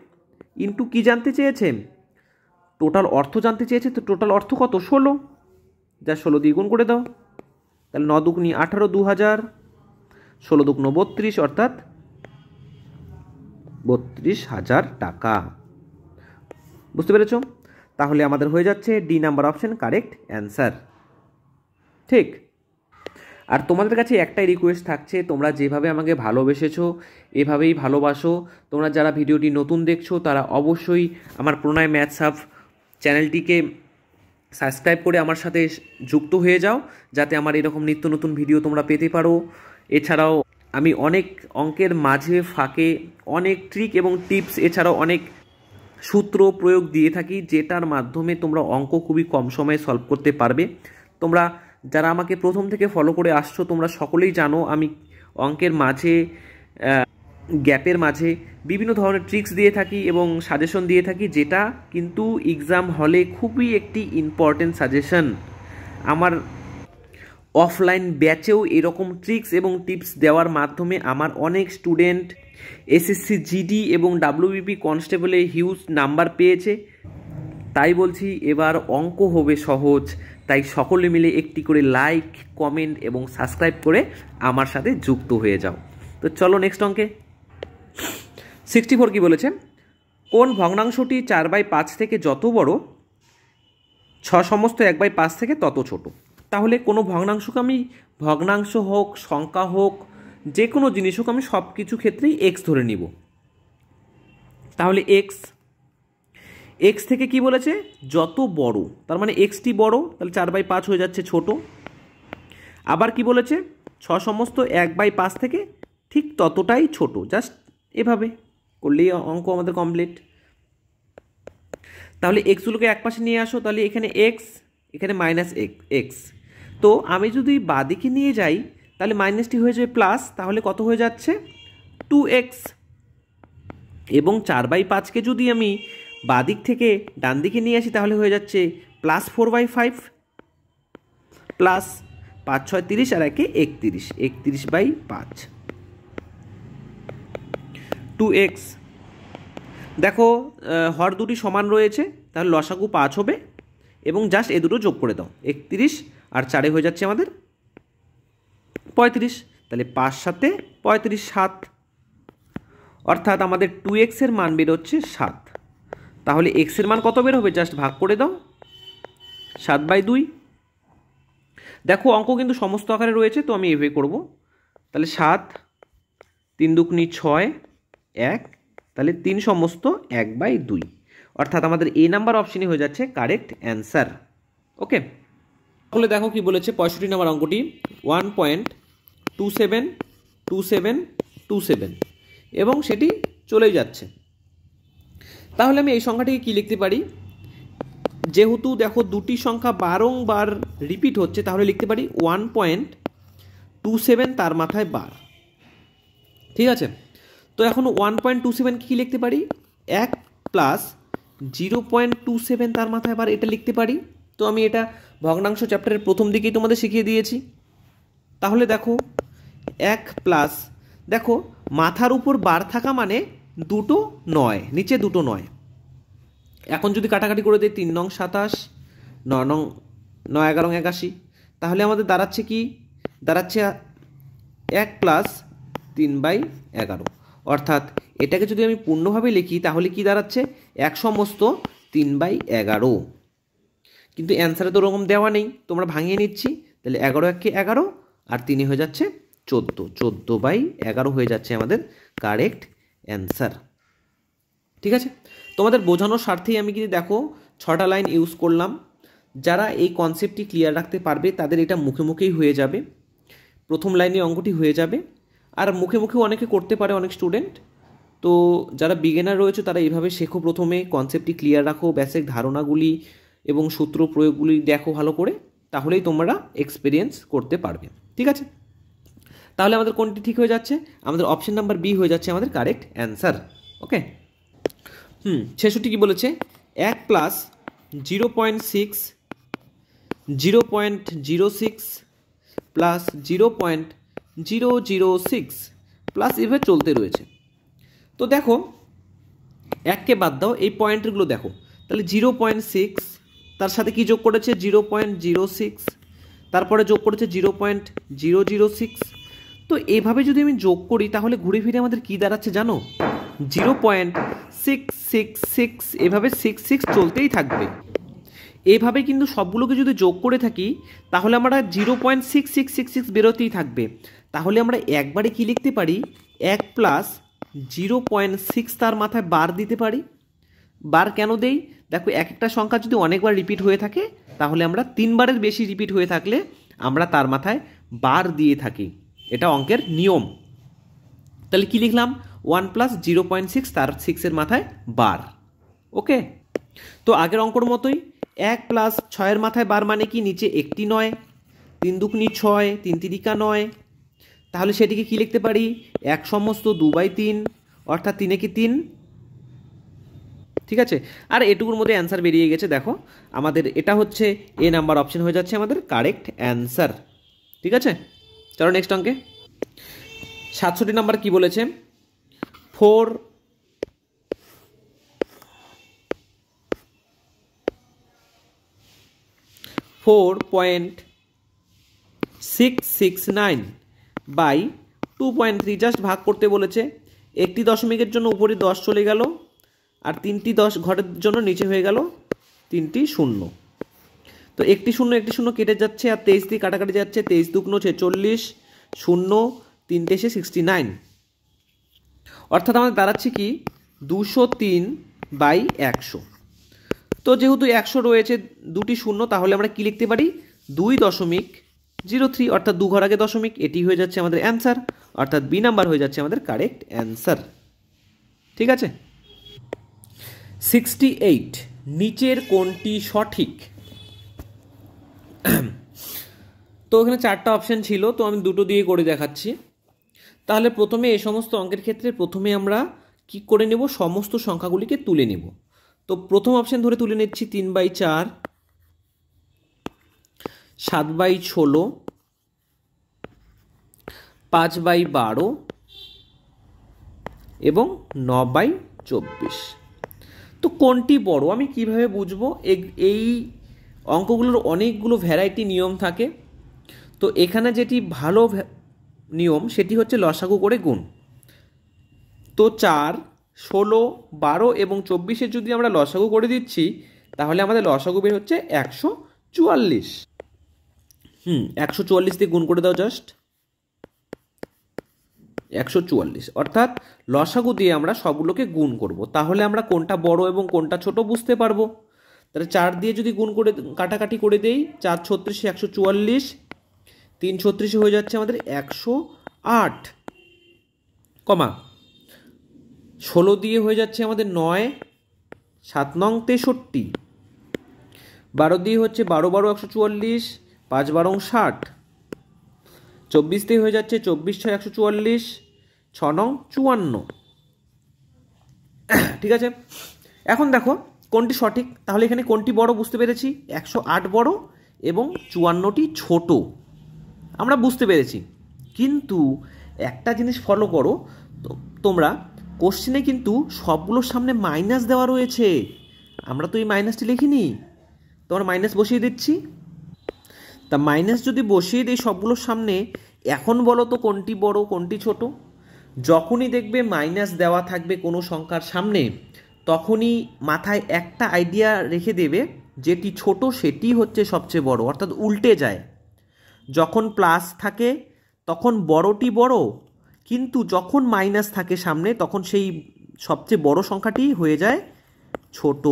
ইন্টু কি জানতে চেয়েছে? টোটাল অর্থ জানতে চেয়েছে। তো টোটাল অর্থ কত? 16, যা 16 দিয়ে গুণ করে দাও। তাহলে 9 দুগুণে 18, 2000, 16 দুগুণ 32, অর্থাৎ 32,000 টাকা। বুঝতে পেরেছ? তাহলে আমাদের হয়ে যাচ্ছে D number option correct answer. ঠিক। আর তোমাদের কাছে একটাই রিকোয়েস্ট থাকছে, তোমরা যেভাবে আমাকে ভালোবেসেছো এভাবেই ভালোবাসো। তোমরা যারা ভিডিওটি নতুন দেখছো তারা অবশ্যই আমার প্রণয় ম্যাথস হাব চ্যানেলটিকে সাবস্ক্রাইব করে আমার সাথে যুক্ত হয়ে যাও, যাতে আমার এরকম নিত্য নতুন ভিডিও তোমরা পেতে পারো। এছাড়াও আমি অনেক অঙ্কের মাঝে ফাঁকে অনেক ট্রিক এবং টিপস, এছাড়াও অনেক সূত্র প্রয়োগ দিয়ে থাকি, যেটার মাধ্যমে তোমরা অঙ্ক খুবই কম সময়ে সলভ করতে পারবে। তোমরা যারা আমাকে প্রথম থেকে ফলো করে আসছো তোমরা সকলেই জানো আমি অঙ্কের মাঝে গ্যাপের মাঝে বিভিন্ন ধরনের ট্রিক্স দিয়ে থাকি এবং সাজেশন দিয়ে থাকি, যেটা কিন্তু এক্সাম হলে খুবই একটি ইম্পর্টেন্ট সাজেশন। আমার অফলাইন ব্যাচেও এরকম ট্রিক্স এবং টিপস দেওয়ার মাধ্যমে আমার অনেক স্টুডেন্ট এসএসসি জিডি এবং ডাব্লিউবিপি কনস্টেবলে হিউজ নাম্বার পেয়েছে। তাই বলছি এবার অঙ্ক হবে সহজ, তাই সকলে মিলে একটি করে লাইক, কমেন্ট এবং সাবস্ক্রাইব করে আমার সাথে যুক্ত হয়ে যাও। তো চলো নেক্সট অঙ্কে। 64 কি বলেছে, কোন ভগ্নাংশটি 4/5 থেকে যত বড় 6 সমস্ত 1/5 থেকে তত ছোট। তাহলে কোনো ভগ্নাংশকে আমি, ভগ্নাংশ হোক, সংখ্যা হোক, যে কোনো জিনিস হোক, আমি সব কিছু ক্ষেত্রেই এক্স ধরে নিব। তাহলে এক্স থেকে কি বলেছে, যত বড়, তার মানে এক্সটি বড়, তাহলে 4/5 হয়ে যাচ্ছে ছোট। আবার কি বলেছে, 6 সমস্ত 1/5 থেকে ঠিক ততটাই ছোট। জাস্ট এভাবে করলেই অঙ্ক আমাদের কমপ্লিট। তাহলে এক্সগুলোকে এক পাশে নিয়ে আসো, তাহলে এখানে এক্স, এখানে মাইনাস এক্স। তো আমি যদি বাদিকে নিয়ে যাই তাহলে মাইনাসটি হয়ে যাবে প্লাস, তাহলে কত হয়ে যাচ্ছে 2x। এবং 4/5কে যদি আমি বাদিক থেকে ডান দিকে নিয়ে আসি তাহলে হয়ে যাচ্ছে প্লাস 4/5 প্লাস 5 6 30 আর 1 31, 31/5 2x। দেখো হর দুটি সমান রয়েছে, তাহলে লসাগু 5 হবে এবং জাস্ট এ দুটো যোগ করে দাও, 31 আর 4 হয়ে যাচ্ছে আমাদের 35, তাহলে 5 7 35 7, অর্থাৎ আমাদের 2x এর মান বেরোচ্ছে 7। তাহলে x এর মান কত বের হবে, জাস্ট ভাগ করে দাও 7/2। দেখো অঙ্ক কিন্তু সমস্ত আকারে রয়েছে, তো আমি এভাবে করব। তাহলে 7 3 দুগুণে 6 1, তাহলে 3 সমস্ত 1/2, অর্থাৎ আমাদের এ নাম্বার অপশনই হয়ে যাচ্ছে কারেক্ট অ্যান্সার। ওকে, তাহলে দেখো কি বলেছে 65 নম্বর অঙ্কটি 1.272727 এবং সেটি চলেই যাচ্ছে। তাহলে আমি এই সংখ্যাটিকে কি লিখতে পারি, যেহেতু দেখো দুটি সংখ্যা বারংবার রিপিট হচ্ছে, তাহলে লিখতে পারি 1.27 তার মাথায় বার। ঠিক আছে, তো এখন 1.27 কি লিখতে পারি, 1 প্লাস 0.27 তার মাথায় বার, এটা লিখতে পারি। তো আমি এটা ভগ্নাংশ চ্যাপ্টারের প্রথম দিকেই তোমাদের শিখিয়ে দিয়েছি। তাহলে দেখো 1 প্লাস, দেখো মাথার উপর বার থাকা মানে দুটো নয়, নিচে দুটো নয়। এখন যদি কাটাকাটি করে দিই 3 নং 27, 9 নং 9 11 81, তাহলে আমাদের দাঁড়াচ্ছে কি, দাঁড়াচ্ছে 1 প্লাস 3/11, অর্থাৎ এটাকে যদি আমি পূর্ণভাবে লিখি তাহলে কি দাঁড়াচ্ছে 1 সমস্ত 3/11। কিন্তু অ্যান্সারে তো ওরকম দেওয়া নেই, তোমরা ভাঙিয়ে নিচ্ছি। তাহলে 11 1 11 আর 3 হয়ে যাচ্ছে 14, 14/11 হয়ে যাচ্ছে আমাদের কারেক্ট অ্যান্সার। ঠিক আছে, তোমাদের বোঝানোর স্বার্থেই আমি কিন্তু দেখো 6টা লাইন ইউজ করলাম। যারা এই কনসেপ্টটি ক্লিয়ার রাখতে পারবে তাদের এটা মুখে মুখেই হয়ে যাবে, প্রথম লাইনে অঙ্কটি হয়ে যাবে। আর মুখে মুখেও অনেকে করতে পারে অনেক স্টুডেন্ট। তো যারা বিগিনার রয়েছে তারা এইভাবে শেখো, প্রথমে কনসেপ্টটি ক্লিয়ার রাখো, বেসিক ধারণাগুলি এবং সূত্র প্রয়োগগুলি দেখো ভালো করে, তাহলেই তোমরা এক্সপিরিয়েন্স করতে পারবে। ঠিক আছে, তাহলে আমাদের কোনটি ঠিক হয়ে যাচ্ছে, আমাদের অপশন নাম্বার বি হয়ে যাচ্ছে আমাদের কারেক্ট অ্যান্সার। ওকে, 66 কি বলেছে, 1 প্লাস 0.6 0.06 প্লাস 0.006 প্লাস এভাবে চলতে রয়েছে। তো দেখো 1কে বাদ দাও, এই পয়েন্টগুলো দেখো, তাহলে 0.6 তার সাথে কি যোগ করেছে 0.06, তারপরে যোগ করেছে 0.006। তো এভাবে যদি আমি যোগ করি তাহলে ঘুরে ফিরে আমাদের কি দাঁড়াচ্ছে জানো, 0.666, এভাবে 66 চলতেই থাকবে। এভাবে কিন্তু সবগুলোকে যদি যোগ করে থাকি তাহলে আমরা 0.6666 বেরোতেই থাকবে। তাহলে আমরা একবারে কি লিখতে পারি, 1 প্লাস 0.6 তার মাথায় বার দিতে পারি। বার কেন দেই, দেখো এক একটা সংখ্যা যদি অনেকবার রিপিট হয়ে থাকে তাহলে আমরা 3 বারের বেশি রিপিট হয়ে থাকলে আমরা তার মাথায় বার দিয়ে থাকি, এটা অঙ্কের নিয়ম। তাহলে কি লিখলাম, 1 প্লাস 0.6 তার 6 মাথায় বার। ওকে, তো আগের অঙ্কর মতোই 1 প্লাস 6 মাথায় বার মানে কি, নিচে একটি নয়, 3 দুগুণে 6 3 তিরিকা 9, তাহলে সেটিকে কি লিখতে পারি 1 সমস্ত 2/3, অর্থাৎ 3 কি 3। ঠিক আছে, আর এটুকুর মধ্যে অ্যান্সার বেরিয়ে গেছে। দেখো আমাদের এটা হচ্ছে এ নাম্বার অপশন হয়ে যাচ্ছে আমাদের কারেক্ট অ্যান্সার। ঠিক আছে, চলো নেক্সট অঙ্কে। 67 নাম্বার কি বলেছে, 4.669/2.3 জাস্ট ভাগ করতে বলেছে। একটি দশমিকের জন্য উপরে 10 চলে গেল, আর 3টি 10 ঘরের জন্য নিচে হয়ে গেল 3টি শূন্য। তো একটি শূন্য কেটে যাচ্ছে, আর 23 দিয়ে কাটাকাটি যাচ্ছে, 23 দুগুণ 46, শূন্য 3টে এসে 69, অর্থাৎ আমাদের দাঁড়াচ্ছে কি 203/100। তো যেহেতু 100 রয়েছে, দুটি শূন্য, তাহলে আমরা কি লিখতে পারি 2.03, অর্থাৎ 2 ঘর আগে দশমিক, এটি হয়ে যাচ্ছে আমাদের অ্যান্সার, অর্থাৎ বি নাম্বার হয়ে যাচ্ছে আমাদের কারেক্ট অ্যান্সার। ঠিক আছে। 68, নিচের কোনটি সঠিক? তো এখানে 4টা অপশান ছিল, তো আমি দুটো দিয়ে করে দেখাচ্ছি। তাহলে প্রথমে এই সমস্ত অঙ্কের ক্ষেত্রে প্রথমে আমরা কি করে নেব, সমস্ত সংখ্যাগুলিকে তুলে নেব। তো প্রথম অপশান ধরে তুলে নিচ্ছি 3/4, 7/16, 5/12 এবং 9/24। তো কোনটি বড় আমি কিভাবে বুঝবো? এই অঙ্কগুলোর অনেকগুলো ভ্যারাইটি নিয়ম থাকে। তো এখানে যেটি ভালো নিয়ম সেটি হচ্ছে লসাগু করে গুণ। তো 4, 16, 12 এবং 24 যদি আমরা লসাগু করে দিচ্ছি, তাহলে আমাদের লসাগু বের হচ্ছে 144। 144 দিয়ে গুণ করে দাও, জাস্ট 144, অর্থাৎ লসাগু দিয়ে আমরা সবগুলোকে গুণ করব, তাহলে আমরা কোনটা বড় এবং কোনটা ছোট বুঝতে পারবো। তাহলে 4 দিয়ে যদি গুণ করে কাটাকাটি করে দেই, 4 36 144, 3 36 হয়ে যাচ্ছে আমাদের 108, 16 দিয়ে হয়ে যাচ্ছে আমাদের 9, 7 9 63, 12 দিয়ে হচ্ছে 12 12 144, 5 12 60, 24 দিয়ে হয়ে যাচ্ছে 24 6 144, 6 9 54। ঠিক আছে, এখন দেখো কোনটি সঠিক। তাহলে এখানে কোনটি বড় বুঝতে পেরেছি, 108 বড় এবং 54টি ছোট আমরা বুঝতে পেরেছি। কিন্তু একটা জিনিস ফলো করো, তোমরা কোশ্চেনে কিন্তু সবগুলোর সামনে মাইনাস দেওয়া রয়েছে, আমরা তো এই মাইনাসটি লিখিনি, তোমরা মাইনাস বসিয়ে দিচ্ছি। তা মাইনাস যদি বসিয়ে দিই সবগুলোর সামনে, এখন বলো তো কোনটি বড় কোনটি ছোট? যখনই দেখবে মাইনাস দেওয়া থাকবে কোনো সংখ্যার সামনে, তখনই মাথায় একটা আইডিয়া রেখে দেবে, যেটি ছোট সেটি হচ্ছে সবচেয়ে বড়, অর্থাৎ উল্টে যায়। যখন প্লাস থাকে তখন বড়টি বড়, কিন্তু যখন মাইনাস থাকে সামনে তখন সেই সবচেয়ে বড় সংখ্যাটি হয়ে যায় ছোট,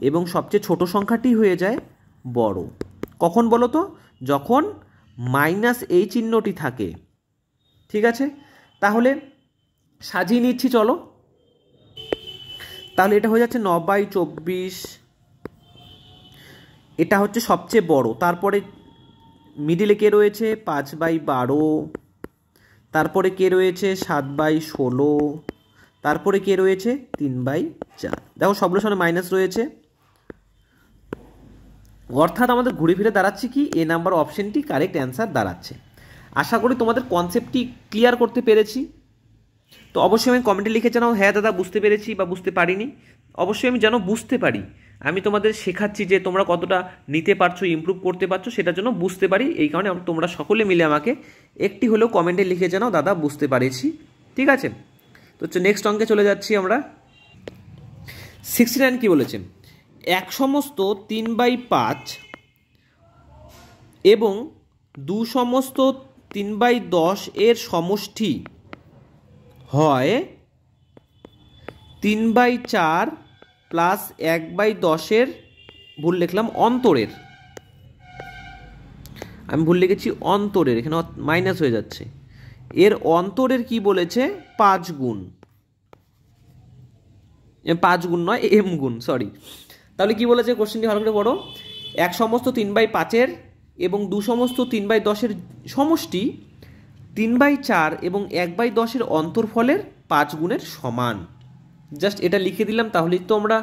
এবং সবচেয়ে ছোট সংখ্যাটি হয়ে যায় বড়। কখন বলো তো? যখন মাইনাস এই চিহ্নটি থাকে। ঠিক আছে, তাহলে সাজিয়ে নিচ্ছি, চলো। তাহলে এটা হয়ে যাচ্ছে 9/24, এটা হচ্ছে সবচেয়ে বড়। তারপরে মিডিলে কে রয়েছে 5/12, তারপরে কে রয়েছে 7/16, তারপরে কে রয়েছে 3/4। দেখো সবগুলোর সামনে মাইনাস রয়েছে, অর্থাৎ আমাদের ঘুরে ফিরে দাঁড়াচ্ছে কি এ নাম্বার অপশনটি কারেক্ট অ্যান্সার দাঁড়াচ্ছে। আশা করি তোমাদের কনসেপ্টটি ক্লিয়ার করতে পেরেছি। তো অবশ্যই আমি কমেন্টে লিখে জানাও, হ্যাঁ দাদা বুঝতে পেরেছি বা বুঝতে পারিনি। অবশ্যই আমি যেন বুঝতে পারি, আমি তোমাদের শেখাচ্ছি যে তোমরা কতটা নিতে পারছো, ইমপ্রুভ করতে পারছো, সেটার জন্য বুঝতে পারি। এই কারণে তোমরা সকলে মিলে আমাকে একটি হলেও কমেন্টে লিখে জানাও দাদা বুঝতে পারেছি। ঠিক আছে, তো নেক্সট অঙ্কে চলে যাচ্ছি আমরা। 69 কি বলেছে, এক সমস্ত 3/5 এবং 2 সমস্ত 3/10 এর সমষ্টি হয় 3/4 প্লাস 1/10 ভুল লিখলাম অন্তরের, আমি ভুল লিখেছি অন্তরের, এখানে মাইনাস হয়ে যাচ্ছে। এর অন্তরের কি বলেছে 5 গুণ, 5 গুণ নয় m গুণ, সরি। তাহলে কি বলেছে কোশ্চেনটি ভালো করে পড়ো। এক সমস্ত 3/5 এবং 2 সমস্ত 3/10 সমষ্টি 3/4 এবং 1/10 অন্তরফলের 5 গুণের সমান। জাস্ট এটা লিখে দিলাম, তাহলেই তো আমরা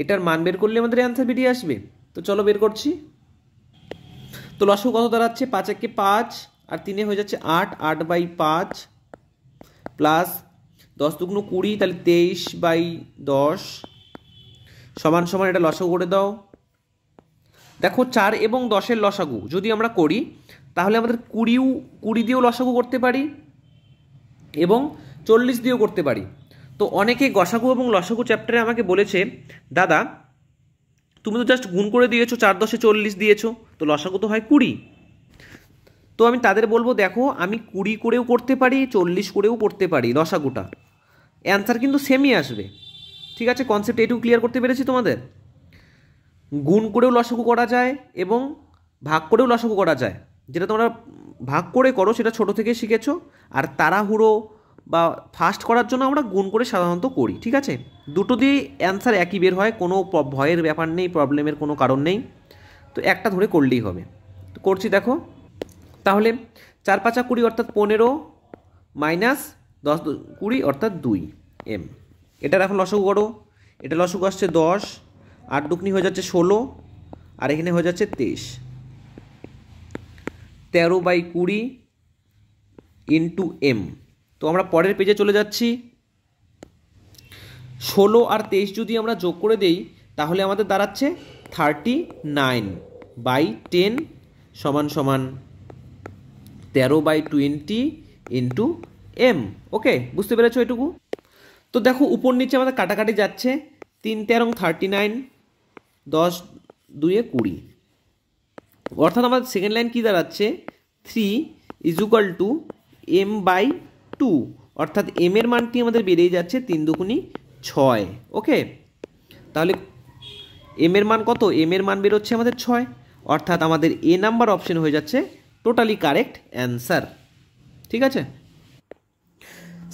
এটার মান বের করলে আমাদের অ্যান্সার বেরিয়ে আসবে। তো চলো বের করছি। তো লসাগু কত দাঁড়াচ্ছে, 5 একে 5 আর 3 হয়ে যাচ্ছে 8, 8/5 প্লাস 10 দুগুণ 20, তাহলে 23/10 সমান সমান, এটা লসাগু করে দাও। দেখো 4 এবং 10 লসাগু যদি আমরা করি, তাহলে আমাদের 20 দিয়েও লসাগু করতে পারি এবং 40 দিয়েও করতে পারি। তো অনেকে গসাগু এবং লসাগু চ্যাপ্টারে আমাকে বলেছে, দাদা তুমি তো জাস্ট গুণ করে দিয়েছো, 4 10 40 দিয়েছো, তো লসাগু তো হয় 20। তো আমি তাদের বলবো, দেখো আমি 20 করেও করতে পারি, 40 করেও করতে পারি লসাগুটা, অ্যান্সার কিন্তু সেমই আসবে। ঠিক আছে, কনসেপ্ট এটুকু ক্লিয়ার করতে পেরেছি তোমাদের? গুণ করেও লসাগু করা যায় এবং ভাগ করেও লসাগু করা যায়। যেটা তোমরা ভাগ করে করো সেটা ছোট থেকে শিখেছো, আর তাড়াহুড়ো বা ফাস্ট করার জন্য আমরা গুণ করে সাধারণত করি। ঠিক আছে, দুটো দিয়ে অ্যান্সার একই বের হয়, কোনো ভয়ের ব্যাপার নেই, প্রবলেমের কোনো কারণ নেই। তো একটা ধরে করলেই হবে। তো করছি দেখো, তাহলে 4 5 20 অর্থাৎ 15 মাইনাস 10 20 অর্থাৎ 2 এম। এটার এখন লসাগু করো, এটা লসাগু আসছে 10, 8 দুগুনি হয়ে যাচ্ছে 16, আর এখানে হয়ে যাচ্ছে 23। 13/20 ইন্টু এম। তো আমরা পরের পেজে চলে যাচ্ছি। 16 আর 23 যদি আমরা যোগ করে দেই তাহলে আমাদের দাঁড়াচ্ছে 39/10 সমান সমান 13/20 ইন্টু এম। ওকে, বুঝতে পেরেছো এটুকু? তো দেখো উপর নিচে আমাদের কাটাকাটি যাচ্ছে, 3 13 39, 10 2 20, অর্থাৎ আমাদের সেকেন্ড লাইন কী দাঁড়াচ্ছে, 3 = m/2, অর্থাৎ এম এর মানটি আমাদের বেরিয়ে যাচ্ছে 3 দুগুনি 6। ওকে, তাহলে এম এর মান কত? এম এর মান বেরোচ্ছে আমাদের 6, অর্থাৎ আমাদের এ নাম্বার অপশন হয়ে যাচ্ছে টোটালি কারেক্ট অ্যান্সার। ঠিক আছে,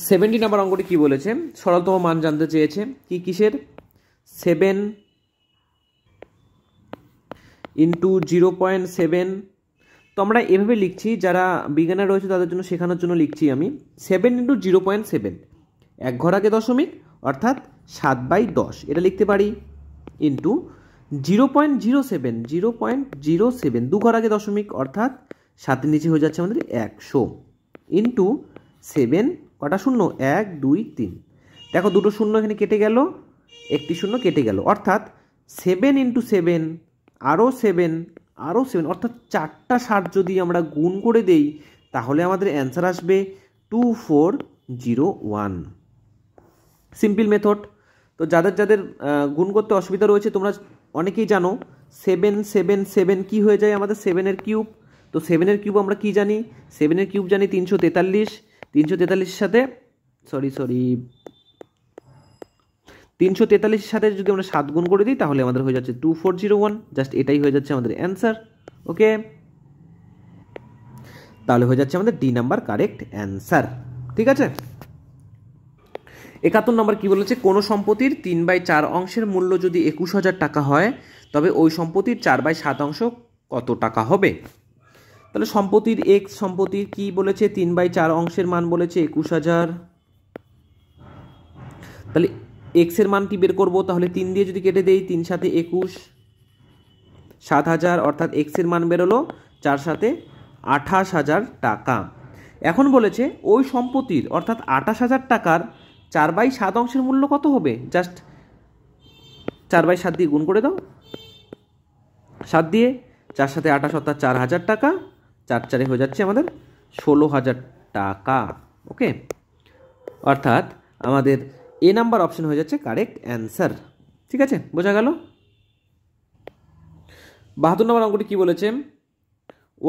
70 নাম্বার অঙ্কটি কি বলেছে, সরলতম মান জানতে চেয়েছে। কি কিসের? 7 ইন্টু 0.7। তো আমরা এভাবে লিখছি, যারা বিজ্ঞানের রয়েছে তাদের জন্য শেখানোর জন্য লিখছি আমি। 7 ইন্টু 0.7, এক ঘর আগে দশমিক অর্থাৎ 7/10, এটা লিখতে পারি। ইন্টু 0.07, 0.07 দু ঘর আগে দশমিক অর্থাৎ 7-এর নিচে হয়ে যাচ্ছে আমাদের 100, ইন্টু 7 কটা শূন্য, 1 2 3। দেখো দুটো শূন্য এখানে কেটে গেল, একটি শূন্য কেটে গেল, অর্থাৎ 7 ইন্টু 7 আরও 7 আরও 7, অর্থাৎ 4টা 7 যদি আমরা গুণ করে দেই তাহলে আমাদের অ্যান্সার আসবে 2401। Simple method. তো যাদের যাদের গুণ করতে অসুবিধা রয়েছে তোমরা অনেকেই জানো 7 7 7 কি হয়ে যায় আমাদের 7-এর কিউব। তো 7-এর কিউব আমরা কি জানি? 7-এর কিউব জানি 343, 343-এর সাথে 343-এর সাথে যদি আমরা 7 গুণ করে দিই তাহলে আমাদের হয়ে যাচ্ছে 2401। জাস্ট এটাই হয়ে যাচ্ছে আমাদের অ্যান্সার। ওকে, তাহলে হয়ে যাচ্ছে আমাদের ডি নাম্বার কারেক্ট অ্যান্সার। ঠিক আছে, 71 নম্বর কি বলেছে, কোনো সম্পত্তির 3/4 অংশের মূল্য যদি 21,000 টাকা হয় তবে ওই সম্পত্তির 4/7 অংশ কত টাকা হবে? তাহলে সম্পত্তির এক্স সম্পত্তির কি বলেছে, 3/4 অংশের মান বলেছে 21,000। তাহলে এক্স এর মানটি বের করব, তাহলে 3 দিয়ে যদি কেটে দেই 3 সাথে 21, 7,000, অর্থাৎ এক্স এর মান বেরোলো 4 সাথে 28,000 টাকা। এখন বলেছে ওই সম্পত্তির অর্থাৎ 28,000 টাকার 4/7 অংশের মূল্য কত হবে? জাস্ট 4/7 দিয়ে গুণ করে দাও, 7 দিয়ে, 4 সাথে 28 অর্থাৎ 4,000 টাকা, 4 4-এ হয়ে যাচ্ছে আমাদের 16,000 টাকা। ওকে, অর্থাৎ আমাদের এ নাম্বার অপশন হয়ে যাচ্ছে কারেক্ট অ্যান্সার। ঠিক আছে, বোঝা গেল? 72 নম্বর অঙ্কটি কি বলেছে,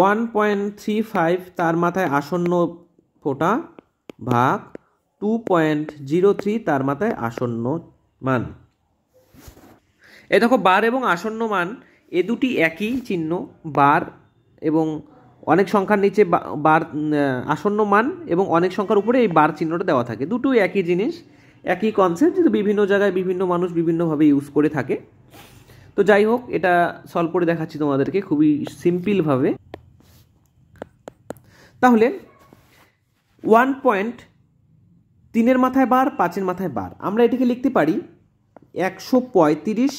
1.35 তার মাথায় আসন্ন ফোঁটা ভাগ 2.03 তার মাথায় আসন্ন মান। এ দেখো বার এবং আসন্ন মান এ দুটি একই চিহ্ন, বার এবং অনেক সংখ্যার নিচে বার আসন্ন মান এবং অনেক সংখ্যার উপরে এই বার চিহ্নটা দেওয়া থাকে, দুটোই একই জিনিস, একই কনসেপ্ট, কিন্তু বিভিন্ন জায়গায় বিভিন্ন মানুষ বিভিন্নভাবে ইউজ করে থাকে। তো যাই হোক, এটা সলভ করে দেখাচ্ছি তোমাদেরকে খুবই সিম্পলভাবে। তাহলে 1.3-এর মাথায় বার, 5-এর মাথায় বার, আমরা এটিকে লিখতে পারি 135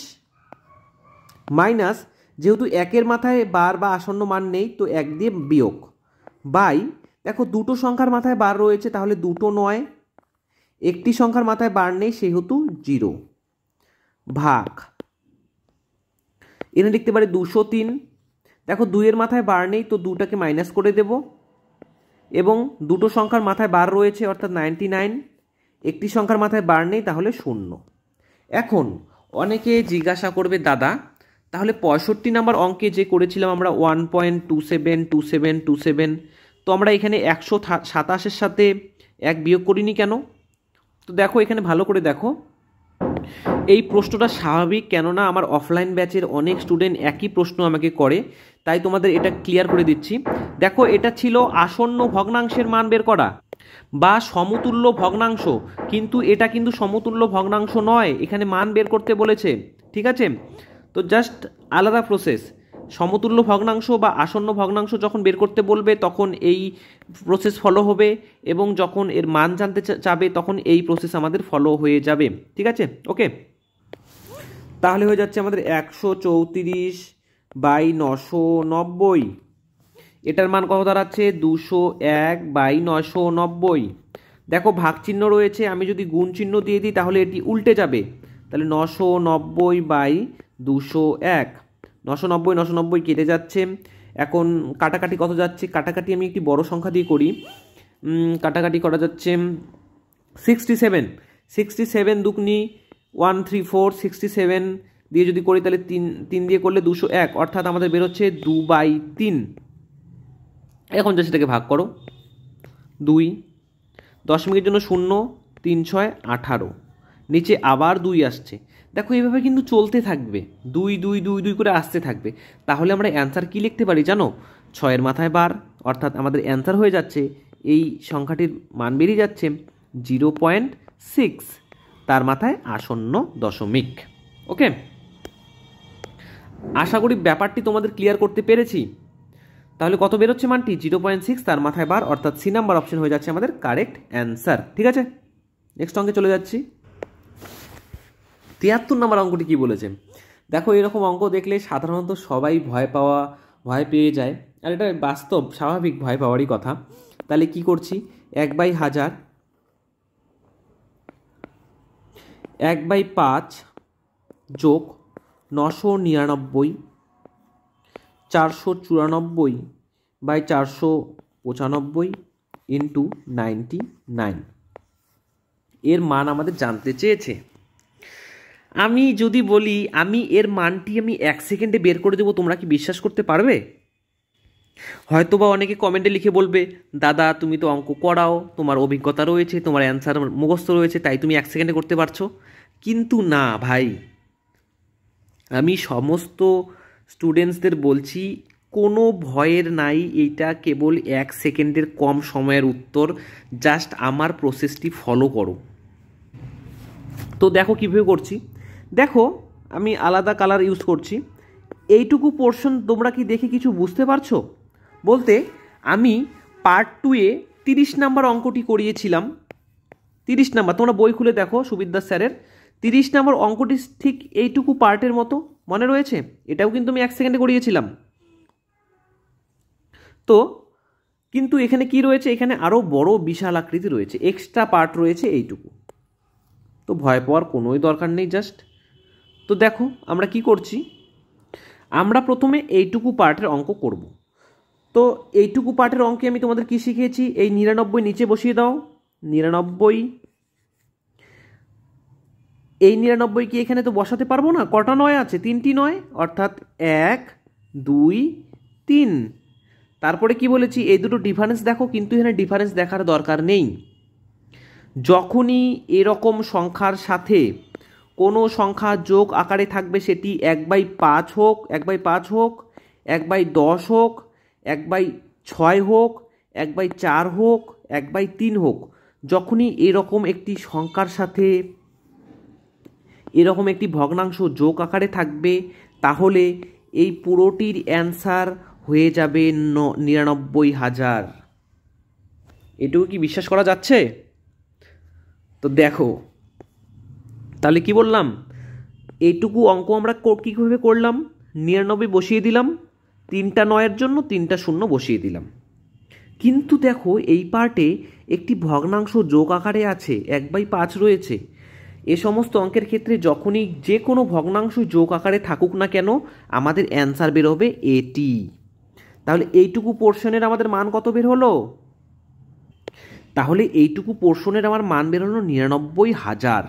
মাইনাস, যেহেতু 1-এর মাথায় বার বা আসন্ন মান নেই তো 1 দিয়ে বিয়োগ, বাই, দেখো দুটো সংখ্যার মাথায় বার রয়েছে তাহলে দুটো নয়, একটি সংখ্যার মাথায় বার নেই সেহেতু 0, ভাগ, এখানে লিখতে পারি 203, দেখো 2-এর মাথায় বার নেই তো 2টাকে মাইনাস করে দেব, এবং দুটো সংখ্যার মাথায় বার রয়েছে অর্থাৎ 99, একটি সংখ্যার মাথায় বার নেই, তাহলে 0। এখন অনেকে জিজ্ঞাসা করবে, দাদা তাহলে 65 নাম্বার অঙ্কে যে করেছিলাম আমরা 1.272727, তো আমরা এখানে 127 সাথে 1 বিয়োগ করিনি কেন? তো দেখো এখানে ভালো করে দেখো, এই প্রশ্নটা স্বাভাবিক, কেননা আমার অফলাইন ব্যাচের অনেক স্টুডেন্ট একই প্রশ্ন আমাকে করে, তাই তোমাদের এটা ক্লিয়ার করে দিচ্ছি। দেখো এটা ছিল আসন্ন ভগ্নাংশের মান বের করা বা সমতুল্য ভগ্নাংশ, কিন্তু এটা কিন্তু সমতুল্য ভগ্নাংশ নয়, এখানে মান বের করতে বলেছে, ঠিক আছে? তো জাস্ট আলাদা প্রসেস। সমতুল্য ভগ্নাংশ বা আসন্ন ভগ্নাংশ যখন বের করতে বলবে তখন এই প্রসেস ফলো হবে, এবং যখন এর মান জানতে চাবে তখন এই প্রসেস আমাদের ফলো হয়ে যাবে, ঠিক আছে? ওকে, তাহলে হয়ে যাচ্ছে আমাদের 134/990। এটার মান কত দাঁড়াচ্ছে? 201/990। দেখো ভাগ চিহ্ন রয়েছে, আমি যদি গুণ চিহ্ন দিয়ে দিই তাহলে এটি উল্টে যাবে, তাহলে 990/201। 990 কেটে যাচ্ছে। এখন কাটাকাটি কত যাচ্ছে? কাটাকাটি আমি একটি বড় সংখ্যা দিয়ে করি। কাটাকাটি করা যাচ্ছে 67। 67 দুগুনি 134, 67 দিয়ে যদি করি তাহলে 3 দিয়ে করলে 201, অর্থাৎ আমাদের বেরোচ্ছে 2/3। এখন যে সেটাকে ভাগ করো 2, দশমিকের জন্য 0, 3 6 18, নিচে আবার 2 আসছে। দেখো এইভাবে কিন্তু চলতে থাকবে, 2 2 2 2 করে আসতে থাকবে। তাহলে আমরা অ্যান্সার কি লিখতে পারি জানো? 6-এর মাথায় বার, অর্থাৎ আমাদের অ্যান্সার হয়ে যাচ্ছে, এই সংখ্যাটির মান বেরিয়ে যাচ্ছে 0.6, তার মাথায় আসন্ন দশমিক। ওকে, আশা করি ব্যাপারটি তোমাদের ক্লিয়ার করতে পেরেছি। তাহলে কত বেরোচ্ছে মানটি? 0.6, তার মাথায় বার, অর্থাৎ সি নাম্বার অপশন হয়ে যাচ্ছে আমাদের কারেক্ট অ্যান্সার, ঠিক আছে? নেক্সট অঙ্কে চলে যাচ্ছি। 73 নাম্বার অঙ্কটি কি বলেছে? দেখো এরকম অঙ্ক দেখলে সাধারণত সবাই ভয় পেয়ে যায়, আর এটা বাস্তব, স্বাভাবিক, ভয় পাওয়ারই কথা। তাহলে কি করছি? 1/1000, 1/5 যোগ 999 494/495 ইন্টু 99, এর মান আমাদের জানতে চেয়েছে। আমি যদি বলি আমি এর মানটি 1 সেকেন্ডে বের করে দেবো, তোমরা কি বিশ্বাস করতে পারবে? হয়তোবা অনেকে কমেন্টে লিখে বলবে, দাদা তুমি তো অঙ্ক করাও, তোমার অভিজ্ঞতা রয়েছে, তোমার অ্যান্সার মুখস্থ রয়েছে, তাই তুমি 1 সেকেন্ডে করতে পারছো। কিন্তু না ভাই, আমি সমস্ত স্টুডেন্টসদের বলছি, কোনো ভয়ের নাই, এইটা কেবল 1 সেকেন্ডের কম সময়ের উত্তর, জাস্ট আমার প্রসেসটি ফলো করো। তো দেখো কীভাবে করছি, দেখো আমি আলাদা কালার ইউজ করছি। এইটুকু পোর্শন তোমরা কি দেখে কিছু বুঝতে পারছো? বলতে আমি পার্ট 2-এ 30 নাম্বার অঙ্কটি করিয়েছিলাম। 30 নাম্বার, তোমরা বই খুলে দেখো সুবিদ্যাস স্যারের 30 নাম্বার অঙ্কটি ঠিক এইটুকু পার্টের মতো মনে রয়েছে। এটাও কিন্তু আমি 1 সেকেন্ডে করিয়েছিলাম। তো কিন্তু এখানে কি রয়েছে? এখানে আরও বড় বিশাল আকৃতি রয়েছে, এক্সট্রা পার্ট রয়েছে এইটুকু। তো ভয় পাওয়ার কোনোই দরকার নেই, জাস্ট। তো দেখো আমরা কি করছি, আমরা প্রথমে এইটুকু পার্টের অঙ্ক করব। তো এইটুকু পার্টের অঙ্কে আমি তোমাদের কি শিখিয়েছি? এই 99 নিচে বসিয়ে দাও, 99। এই 99 কি এখানে তো বসাতে পারবো না, কটা 9 আছে? 3টি 9, অর্থাৎ 1 2 3। তারপরে কি বলেছি? এই দুটো ডিফারেন্স দেখো, কিন্তু এখানে ডিফারেন্স দেখার দরকার নেই। যখনই এরকম সংখ্যার সাথে কোনো সংখ্যা যোগ আকারে থাকবে, সেটি 1/5 হোক, 1/5 হোক, 1/10 হোক, 1/6 হোক, 1/4 হোক, 1/3 হোক, যখনই এরকম একটি সংখ্যার সাথে এরকম একটি ভগ্নাংশ যোগ আকারে থাকবে, তাহলে এই পুরোটির অ্যান্সার হয়ে যাবে 99,000। এটুকু কি বিশ্বাস করা যাচ্ছে? তো দেখো তাহলে কি বললাম, এইটুকু অঙ্ক আমরা কীভাবে করলাম? 99 বসিয়ে দিলাম, 3টা 9-এর জন্য 3টা 0 বসিয়ে দিলাম। কিন্তু দেখো এই পার্টে একটি ভগ্নাংশ যোগ আকারে আছে, 1/5 রয়েছে। এ সমস্ত অঙ্কের ক্ষেত্রে যখনই যে কোনো ভগ্নাংশ যোগ আকারে থাকুক না কেন, আমাদের অ্যান্সার বেরোবে এটি। তাহলে এইটুকু পোর্শনের আমাদের মান কত বের হলো? তাহলে এইটুকু পোর্শনের আমার মান বেরোলো 99,000।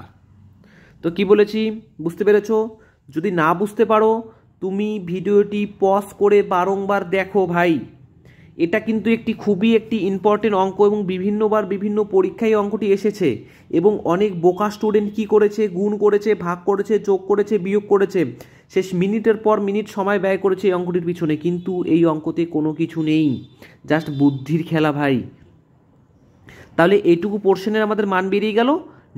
তো কি বলেছি বুঝতে পেরেছো? যদি না বুঝতে পারো তুমি ভিডিওটি পজ করে বারংবার দেখো ভাই। এটা কিন্তু খুবই একটি ইম্পর্টেন্ট অঙ্ক এবং বিভিন্নবার বিভিন্ন পরীক্ষায় অঙ্কটি এসেছে এবং অনেক বোকা স্টুডেন্ট কি করেছে, গুণ করেছে, ভাগ করেছে, যোগ করেছে, বিয়োগ করেছে, শেষ মিনিটের পর মিনিট সময় ব্যয় করেছে এই অঙ্কটির পিছনে, কিন্তু এই অঙ্কতে কোনো কিছু নেই, জাস্ট বুদ্ধির খেলা ভাই। তাহলে এইটুকু পোর্শনের আমাদের মান বেরিয়ে গেল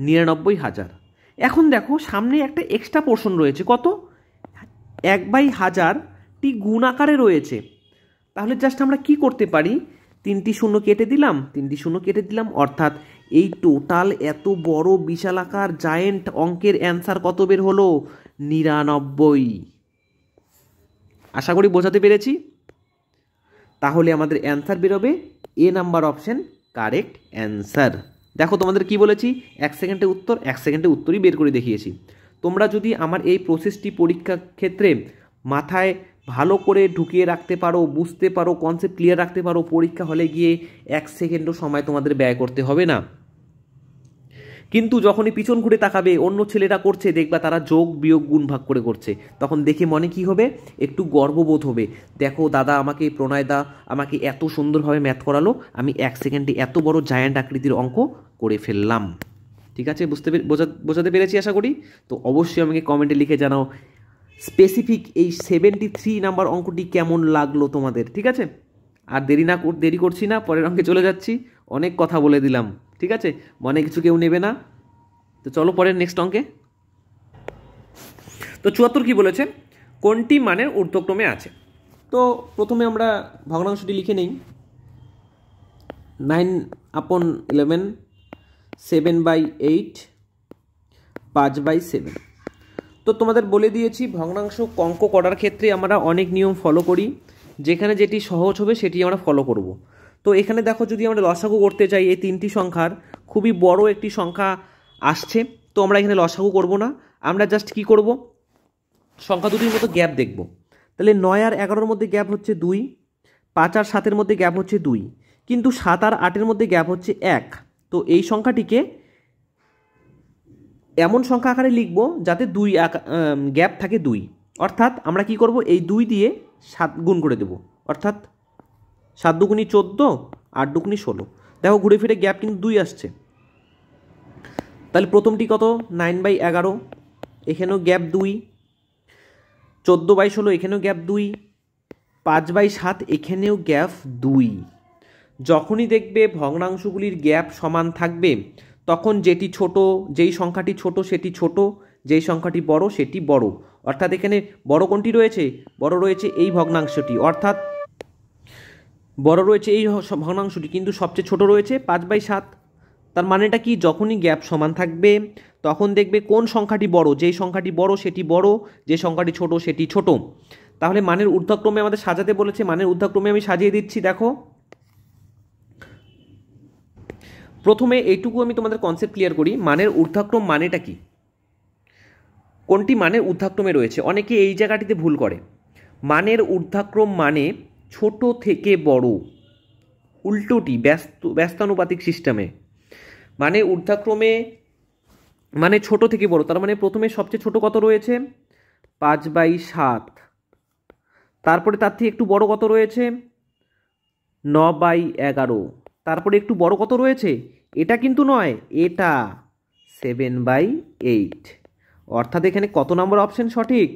99,000। এখন দেখো সামনে একটা এক্সট্রা পোর্শন রয়েছে, কত? 1/1000টি গুণ আকারে রয়েছে। তাহলে জাস্ট আমরা কি করতে পারি, 3টি শূন্য কেটে দিলাম, 3টি শূন্য কেটে দিলাম, অর্থাৎ এই টোটাল এত বড় বিশালাকার জায়েন্ট অঙ্কের অ্যান্সার কত বের হলো? 99। আশা করি বোঝাতে পেরেছি। তাহলে আমাদের অ্যান্সার বেরোবে এ নাম্বার অপশন কারেক্ট অ্যান্সার। দেখো তোমাদের কি বলেছি, 1 সেকেন্ডে উত্তর, 1 সেকেন্ডে উত্তরই বের করে দেখিয়েছি। তোমরা যদি আমার এই প্রসেসটি পরীক্ষার ক্ষেত্রে মাথায় ভালো করে ঢুকিয়ে রাখতে পারো, বুঝতে পারো, কনসেপ্ট ক্লিয়ার রাখতে পারো, পরীক্ষা হলে গিয়ে 1 সেকেন্ডও সময় তোমাদের ব্যয় করতে হবে না। কিন্তু যখনই পিছন ঘুরে তাকাবে অন্য ছেলেরা করছে, দেখবা তারা যোগ বিয়োগ গুণ ভাগ করে করছে, তখন দেখে মনে কি হবে, একটু গর্ববোধ হবে। দেখো দাদা আমাকে, প্রণয় দা আমাকে এত সুন্দরভাবে ম্যাথ করালো, আমি 1 সেকেন্ডে এত বড় জায়ান্ট আকৃতির অঙ্ক করে ফেললাম। ঠিক আছে, বোঝাতে পেরেছি আশা করি। তো অবশ্যই আমাকে কমেন্টে লিখে জানাও স্পেসিফিক এই 73 নাম্বার অঙ্কটি কেমন লাগলো তোমাদের। ঠিক আছে, আর দেরি করছি না, পরের অঙ্কে চলে যাচ্ছি। অনেক কথা বলে দিলাম, ঠিক আছে, মনে কিছু কেউ নেবে না। তো চলো পরের নেক্সট অঙ্কে। তো 74 কি বলেছে, কোনটি মানের ঊর্ধ্বক্রমে আছে? তো প্রথমে আমরা ভগ্নাংশটি লিখে নেই। 9/11, 7/8, 5/7। তো তোমাদের বলে দিয়েছি ভগ্নাংশ অঙ্ক করার ক্ষেত্রে আমরা অনেক নিয়ম ফলো করি, যেখানে যেটি সহজ হবে সেটি আমরা ফলো করব। তো এখানে দেখো যদি আমরা লসাগু করতে চাই, এই 3টি সংখ্যার খুবই বড় একটি সংখ্যা আসছে, তো আমরা এখানে লসাগু করব না, আমরা জাস্ট কি করব, সংখ্যা দুটির মতো গ্যাপ দেখব। তাহলে 9 আর 11-র মধ্যে গ্যাপ হচ্ছে 2, 5 আর 7-এর মধ্যে গ্যাপ হচ্ছে 2, কিন্তু 7 আর 8-এর মধ্যে গ্যাপ হচ্ছে 1। তো এই সংখ্যাটিকে এমন সংখ্যা আকারে লিখব যাতে 2 গ্যাপ থাকে 2, অর্থাৎ আমরা কি করব, এই 2 দিয়ে 7 গুণ করে দেব, অর্থাৎ 7 দুগুণি 14, 8 দুগুণি 16। দেখো ঘুরে ফিরে গ্যাপ কিন্তু 2 আসছে। তাহলে প্রথমটি কত, 9/11, এখানেও গ্যাপ 2, 14/16 এখানেও গ্যাপ 2, 5/7 এখানেও গ্যাপ 2। যখনই দেখবে ভগ্নাংশগুলির গ্যাপ সমান থাকবে, তখন যেই সংখ্যাটি ছোট সেটি ছোট, যেই সংখ্যাটি বড় সেটি বড়। অর্থাৎ এখানে বড় কোনটি রয়েছে, বড় রয়েছে এই ভগ্নাংশটি, অর্থাৎ বড় রয়েছে এই ভগ্নাংশটি, কিন্তু সবচেয়ে ছোট রয়েছে 5/7। তার মানেটা কি, যখনই গ্যাপ সমান থাকবে তখন দেখবে কোন সংখ্যাটি বড়, যেই সংখ্যাটি বড় সেটি বড়, যে সংখ্যাটি ছোট সেটি ছোট। তাহলে মানের ঊর্ধ্বক্রমে আমাদের সাজাতে বলেছে, মানের ঊর্ধ্বক্রমে আমি সাজিয়ে দিচ্ছি। দেখো প্রথমে এইটুকু আমি তোমাদের কনসেপ্ট ক্লিয়ার করি, মানের ঊর্ধ্বক্রম মানেটা কি, কোনটি মানের ঊর্ধ্বক্রমে রয়েছে। অনেকে এই জায়গাটিতে ভুল করে, মানের ঊর্ধ্বক্রম মানে ছোট থেকে বড়, উল্টোটি ব্যস্তানুপাতিক সিস্টেমে। মানে ঊর্ধ্বক্রমে মানে ছোট থেকে বড়, তার মানে প্রথমে সবচেয়ে ছোট কত রয়েছে, 5/7, তারপরে তার থেকে একটু বড় কত রয়েছে, 9/11, তারপরে একটু বড় কত রয়েছে, এটা কিন্তু নয়, এটা 7/8। অর্থাৎ এখানে কত নম্বর অপশন সঠিক,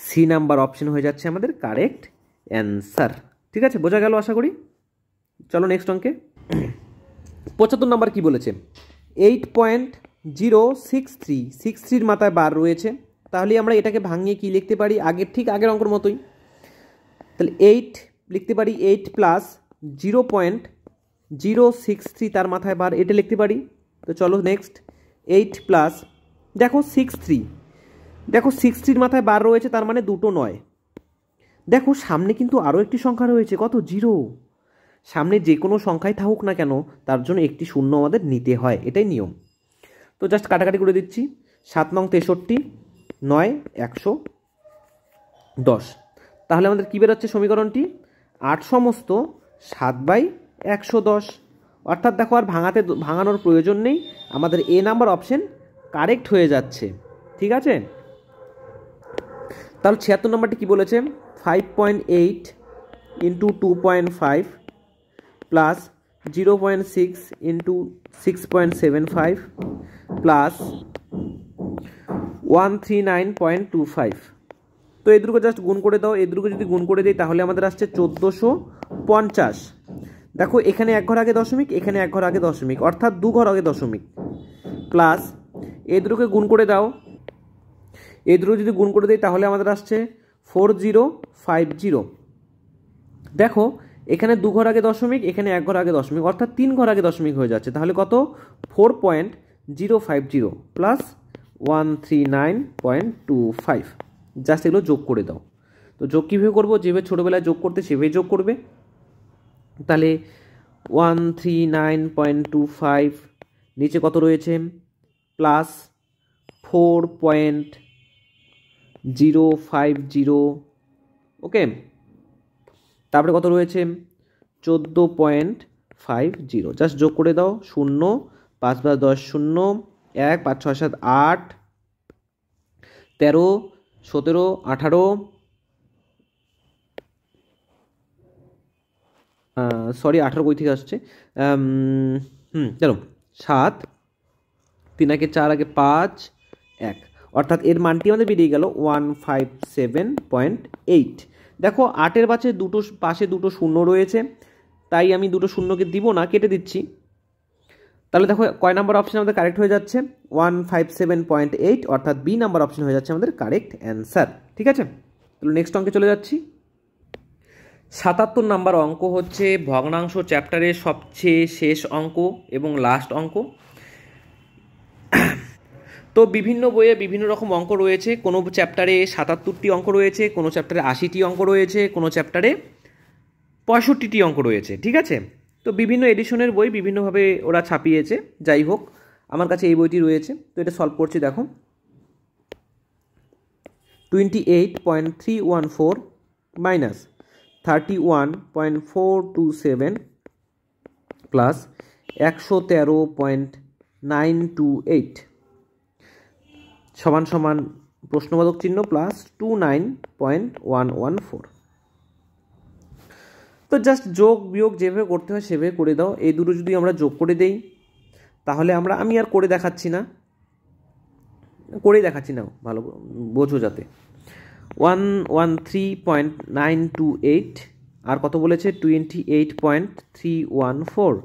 সি নাম্বার অপশন হয়ে যাচ্ছে আমাদের কারেক্ট অ্যান্সার। ঠিক আছে, বোঝা গেল আশা করি। চলো নেক্সট অঙ্কে। 75 নাম্বার কি বলেছে, 8.063 মাথায় বার রয়েছে। তাহলে আমরা এটাকে ভাঙিয়ে কি লিখতে পারি, আগের অঙ্কের মতোই। তাহলে 8 লিখতে পারি, 8 প্লাস 0.063 তার মাথায় বার, এটা লিখতে পারি। তো চলো নেক্সট, 8 প্লাস দেখো 63, দেখো 63-র মাথায় বার রয়েছে, তার মানে দুটো 9। দেখো সামনে কিন্তু আরও একটি সংখ্যা রয়েছে, কত, 0। সামনে যে কোনো সংখ্যায় থাকুক না কেন তার জন্য একটি শূন্য আমাদের নিতে হয়, এটাই নিয়ম। তো জাস্ট কাটাকাটি করে দিচ্ছি, 7 নং 63, 9 110। তাহলে আমাদের কী বেরোচ্ছে সমীকরণটি, 8 সমস্ত 7/11 110। অর্থাৎ দেখো আর ভাঙানোর প্রয়োজন নেই, আমাদের এ নাম্বার অপশন কারেক্ট হয়ে যাচ্ছে। ঠিক আছে, তাহলে 76 নম্বরটি কী বলেছে, 5.8 ইন্টু 2.5 প্লাস 0.6 ইন্টু 6.75 প্লাস 139.25। তো এই দুটোকে জাস্ট গুণ করে দাও, এই দুটোকে যদি গুণ করে দিই তাহলে আমাদের আসছে 1450। দেখো এখানে এক ঘর আগে দশমিক, এখানে এক ঘর আগে দশমিক, অর্থাৎ দু ঘর আগে দশমিক, প্লাস এই দুটোকে গুণ করে দাও, এই দুটো যদি গুণ করে দিই তাহলে আমাদের আসছে 4050। দেখো এখানে দু ঘর আগে দশমিক, এখানে এক ঘর আগে দশমিক, অর্থাৎ তিন ঘর আগে দশমিক হয়ে যাচ্ছে। তাহলে কত, 4050 প্লাস 139.25। জাস্ট এগুলো যোগ করে দাও। তো যোগ কীভাবে করবো, যেভাবে ছোটোবেলায় যোগ করতে সেভাবে যোগ করবে। তাহলে 139.25 নিচে কত রয়েছে, প্লাস 4.050, ওকে, তারপরে কত রয়েছে 14.50, জাস্ট যোগ করে দাও। 0, 5 + 10 0, 1, 5 6 7 8, 13, 17, 18, সরি 18 কই থেকে আসছে, চলো 7, 3 আগে 4 আগে 5, 1, অর্থাৎ এর মানটি আমাদের বেরিয়ে গেল 157.8। দেখো 8-এর পাশে দুটো শূন্য রয়েছে, তাই আমি দুটো শূন্যকে দিব না, কেটে দিচ্ছি। তাহলে দেখো কয় নাম্বার অপশন আমাদের কারেক্ট হয়ে যাচ্ছে, 157.8, অর্থাৎ বি নাম্বার অপশন হয়ে যাচ্ছে আমাদের কারেক্ট অ্যান্সার। ঠিক আছে, তাহলে নেক্সট অঙ্কে চলে যাচ্ছি। 77 নাম্বার অঙ্ক হচ্ছে ভগ্নাংশ চ্যাপ্টারের সবচেয়ে শেষ অঙ্ক এবং লাস্ট অঙ্ক। তো বিভিন্ন বইয়ে বিভিন্ন রকম অঙ্ক রয়েছে, কোনো চ্যাপ্টারে 77টি অঙ্ক রয়েছে, কোনো চ্যাপ্টারে 80টি অঙ্ক রয়েছে, কোনো চ্যাপ্টারে 65টি অঙ্ক রয়েছে। ঠিক আছে, তো বিভিন্ন এডিশনের বই বিভিন্নভাবে ওরা ছাপিয়েছে, যাই হোক আমার কাছে এই বইটি রয়েছে। তো এটা সলভ করছি, দেখো 28.314 মাইনাস 31.427 প্লাস 113.928 সমান সমান প্রশ্নবোধক চিহ্ন প্লাস 29.114। তো জাস্ট যোগ বিয়োগ যেভাবে করতে হয় সেভাবে করে দাও। এই দুটো যদি আমরা যোগ করে দেই তাহলে আমি আর করেই দেখাচ্ছি না, ভালো বোঝো যাতে। 113.928 আর কত বলেছে 28.314।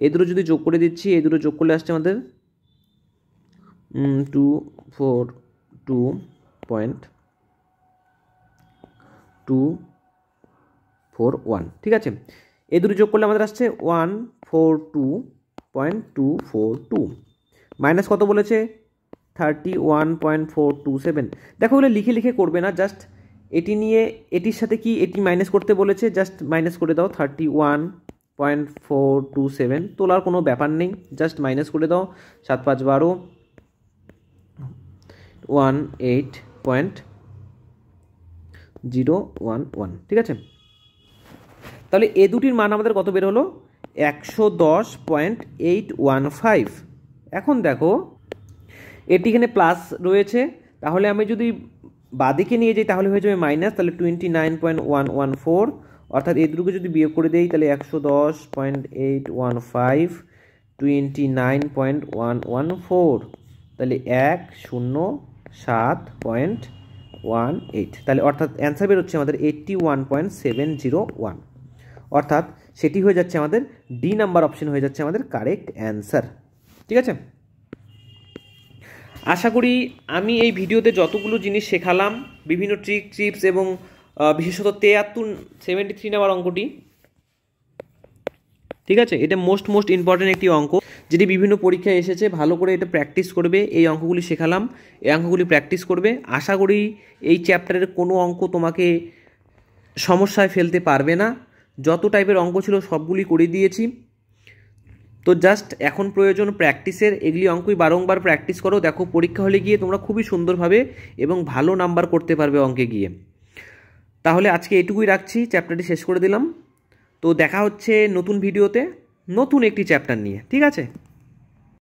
এই দুটো যদি যোগ করে দিচ্ছি, এই দুটো যোগ করলে আসছে আমাদের 242.241। ঠিক আছে, এই দুটো যোগ করলে আমাদের আসছে 142.242 মাইনাস কত বলেছে 31.427। দেখো এগুলো লিখে করবে না, জাস্ট এটি নিয়ে এটির সাথে কি এটি মাইনাস করতে বলেছে, জাস্ট মাইনাস করে দাও। 31.427 তোলার কোনো ব্যাপার নেই, জাস্ট মাইনাস করে দাও। 7 5 12, 18.011। ঠিক আছে, তাহলে এ দুটির মান আমাদের কত বের হলো, 110.815। এখন দেখো এটি এখানে প্লাস রয়েছে, তাহলে আমি যদি বাদিকে নিয়ে যাই তাহলে হয়ে যাবে মাইনাস, তাহলে 29.114, অর্থাৎ এই দুটোকে যদি বিয়োগ করে দেই তাহলে 110.815 29.114, তাহলে 107.18, তাহলে অর্থাৎ অ্যান্সার বের হচ্ছে আমাদের 81.701, অর্থাৎ সেটি হয়ে যাচ্ছে আমাদের ডি নাম্বার অপশন হয়ে যাচ্ছে আমাদের কারেক্ট অ্যান্সার। ঠিক আছে, আশা করি আমি এই ভিডিওতে যতগুলো জিনিস শেখালাম, বিভিন্ন ট্রিপস এবং বিশেষত 73 নাম্বার অঙ্কটি, ঠিক আছে, এটা মোস্ট ইম্পর্টেন্ট একটি অঙ্ক যেটি বিভিন্ন পরীক্ষায় এসেছে। ভালো করে এটা প্র্যাকটিস করবে, এই অঙ্কগুলি শেখালাম, এই অঙ্কগুলি প্র্যাকটিস করবে। আশা করি এই চ্যাপ্টারের কোনো অঙ্ক তোমাকে সমস্যায় ফেলতে পারবে না। যত টাইপের অঙ্ক ছিল সবগুলি করে দিয়েছি। তো জাস্ট এখন প্রয়োজন প্র্যাকটিসের, এগুলি অঙ্কই বারংবার প্র্যাকটিস করো। দেখো পরীক্ষা হলে গিয়ে তোমরা খুবই সুন্দরভাবে এবং ভালো নাম্বার করতে পারবে অঙ্কে গিয়ে। তাহলে আজকে এটুকুই রাখছি, চ্যাপ্টারটি শেষ করে দিলাম। তো তো দেখা হচ্ছে নতুন ভিডিওতে নতুন একটি চ্যাপ্টার নিয়ে, ঠিক আছে।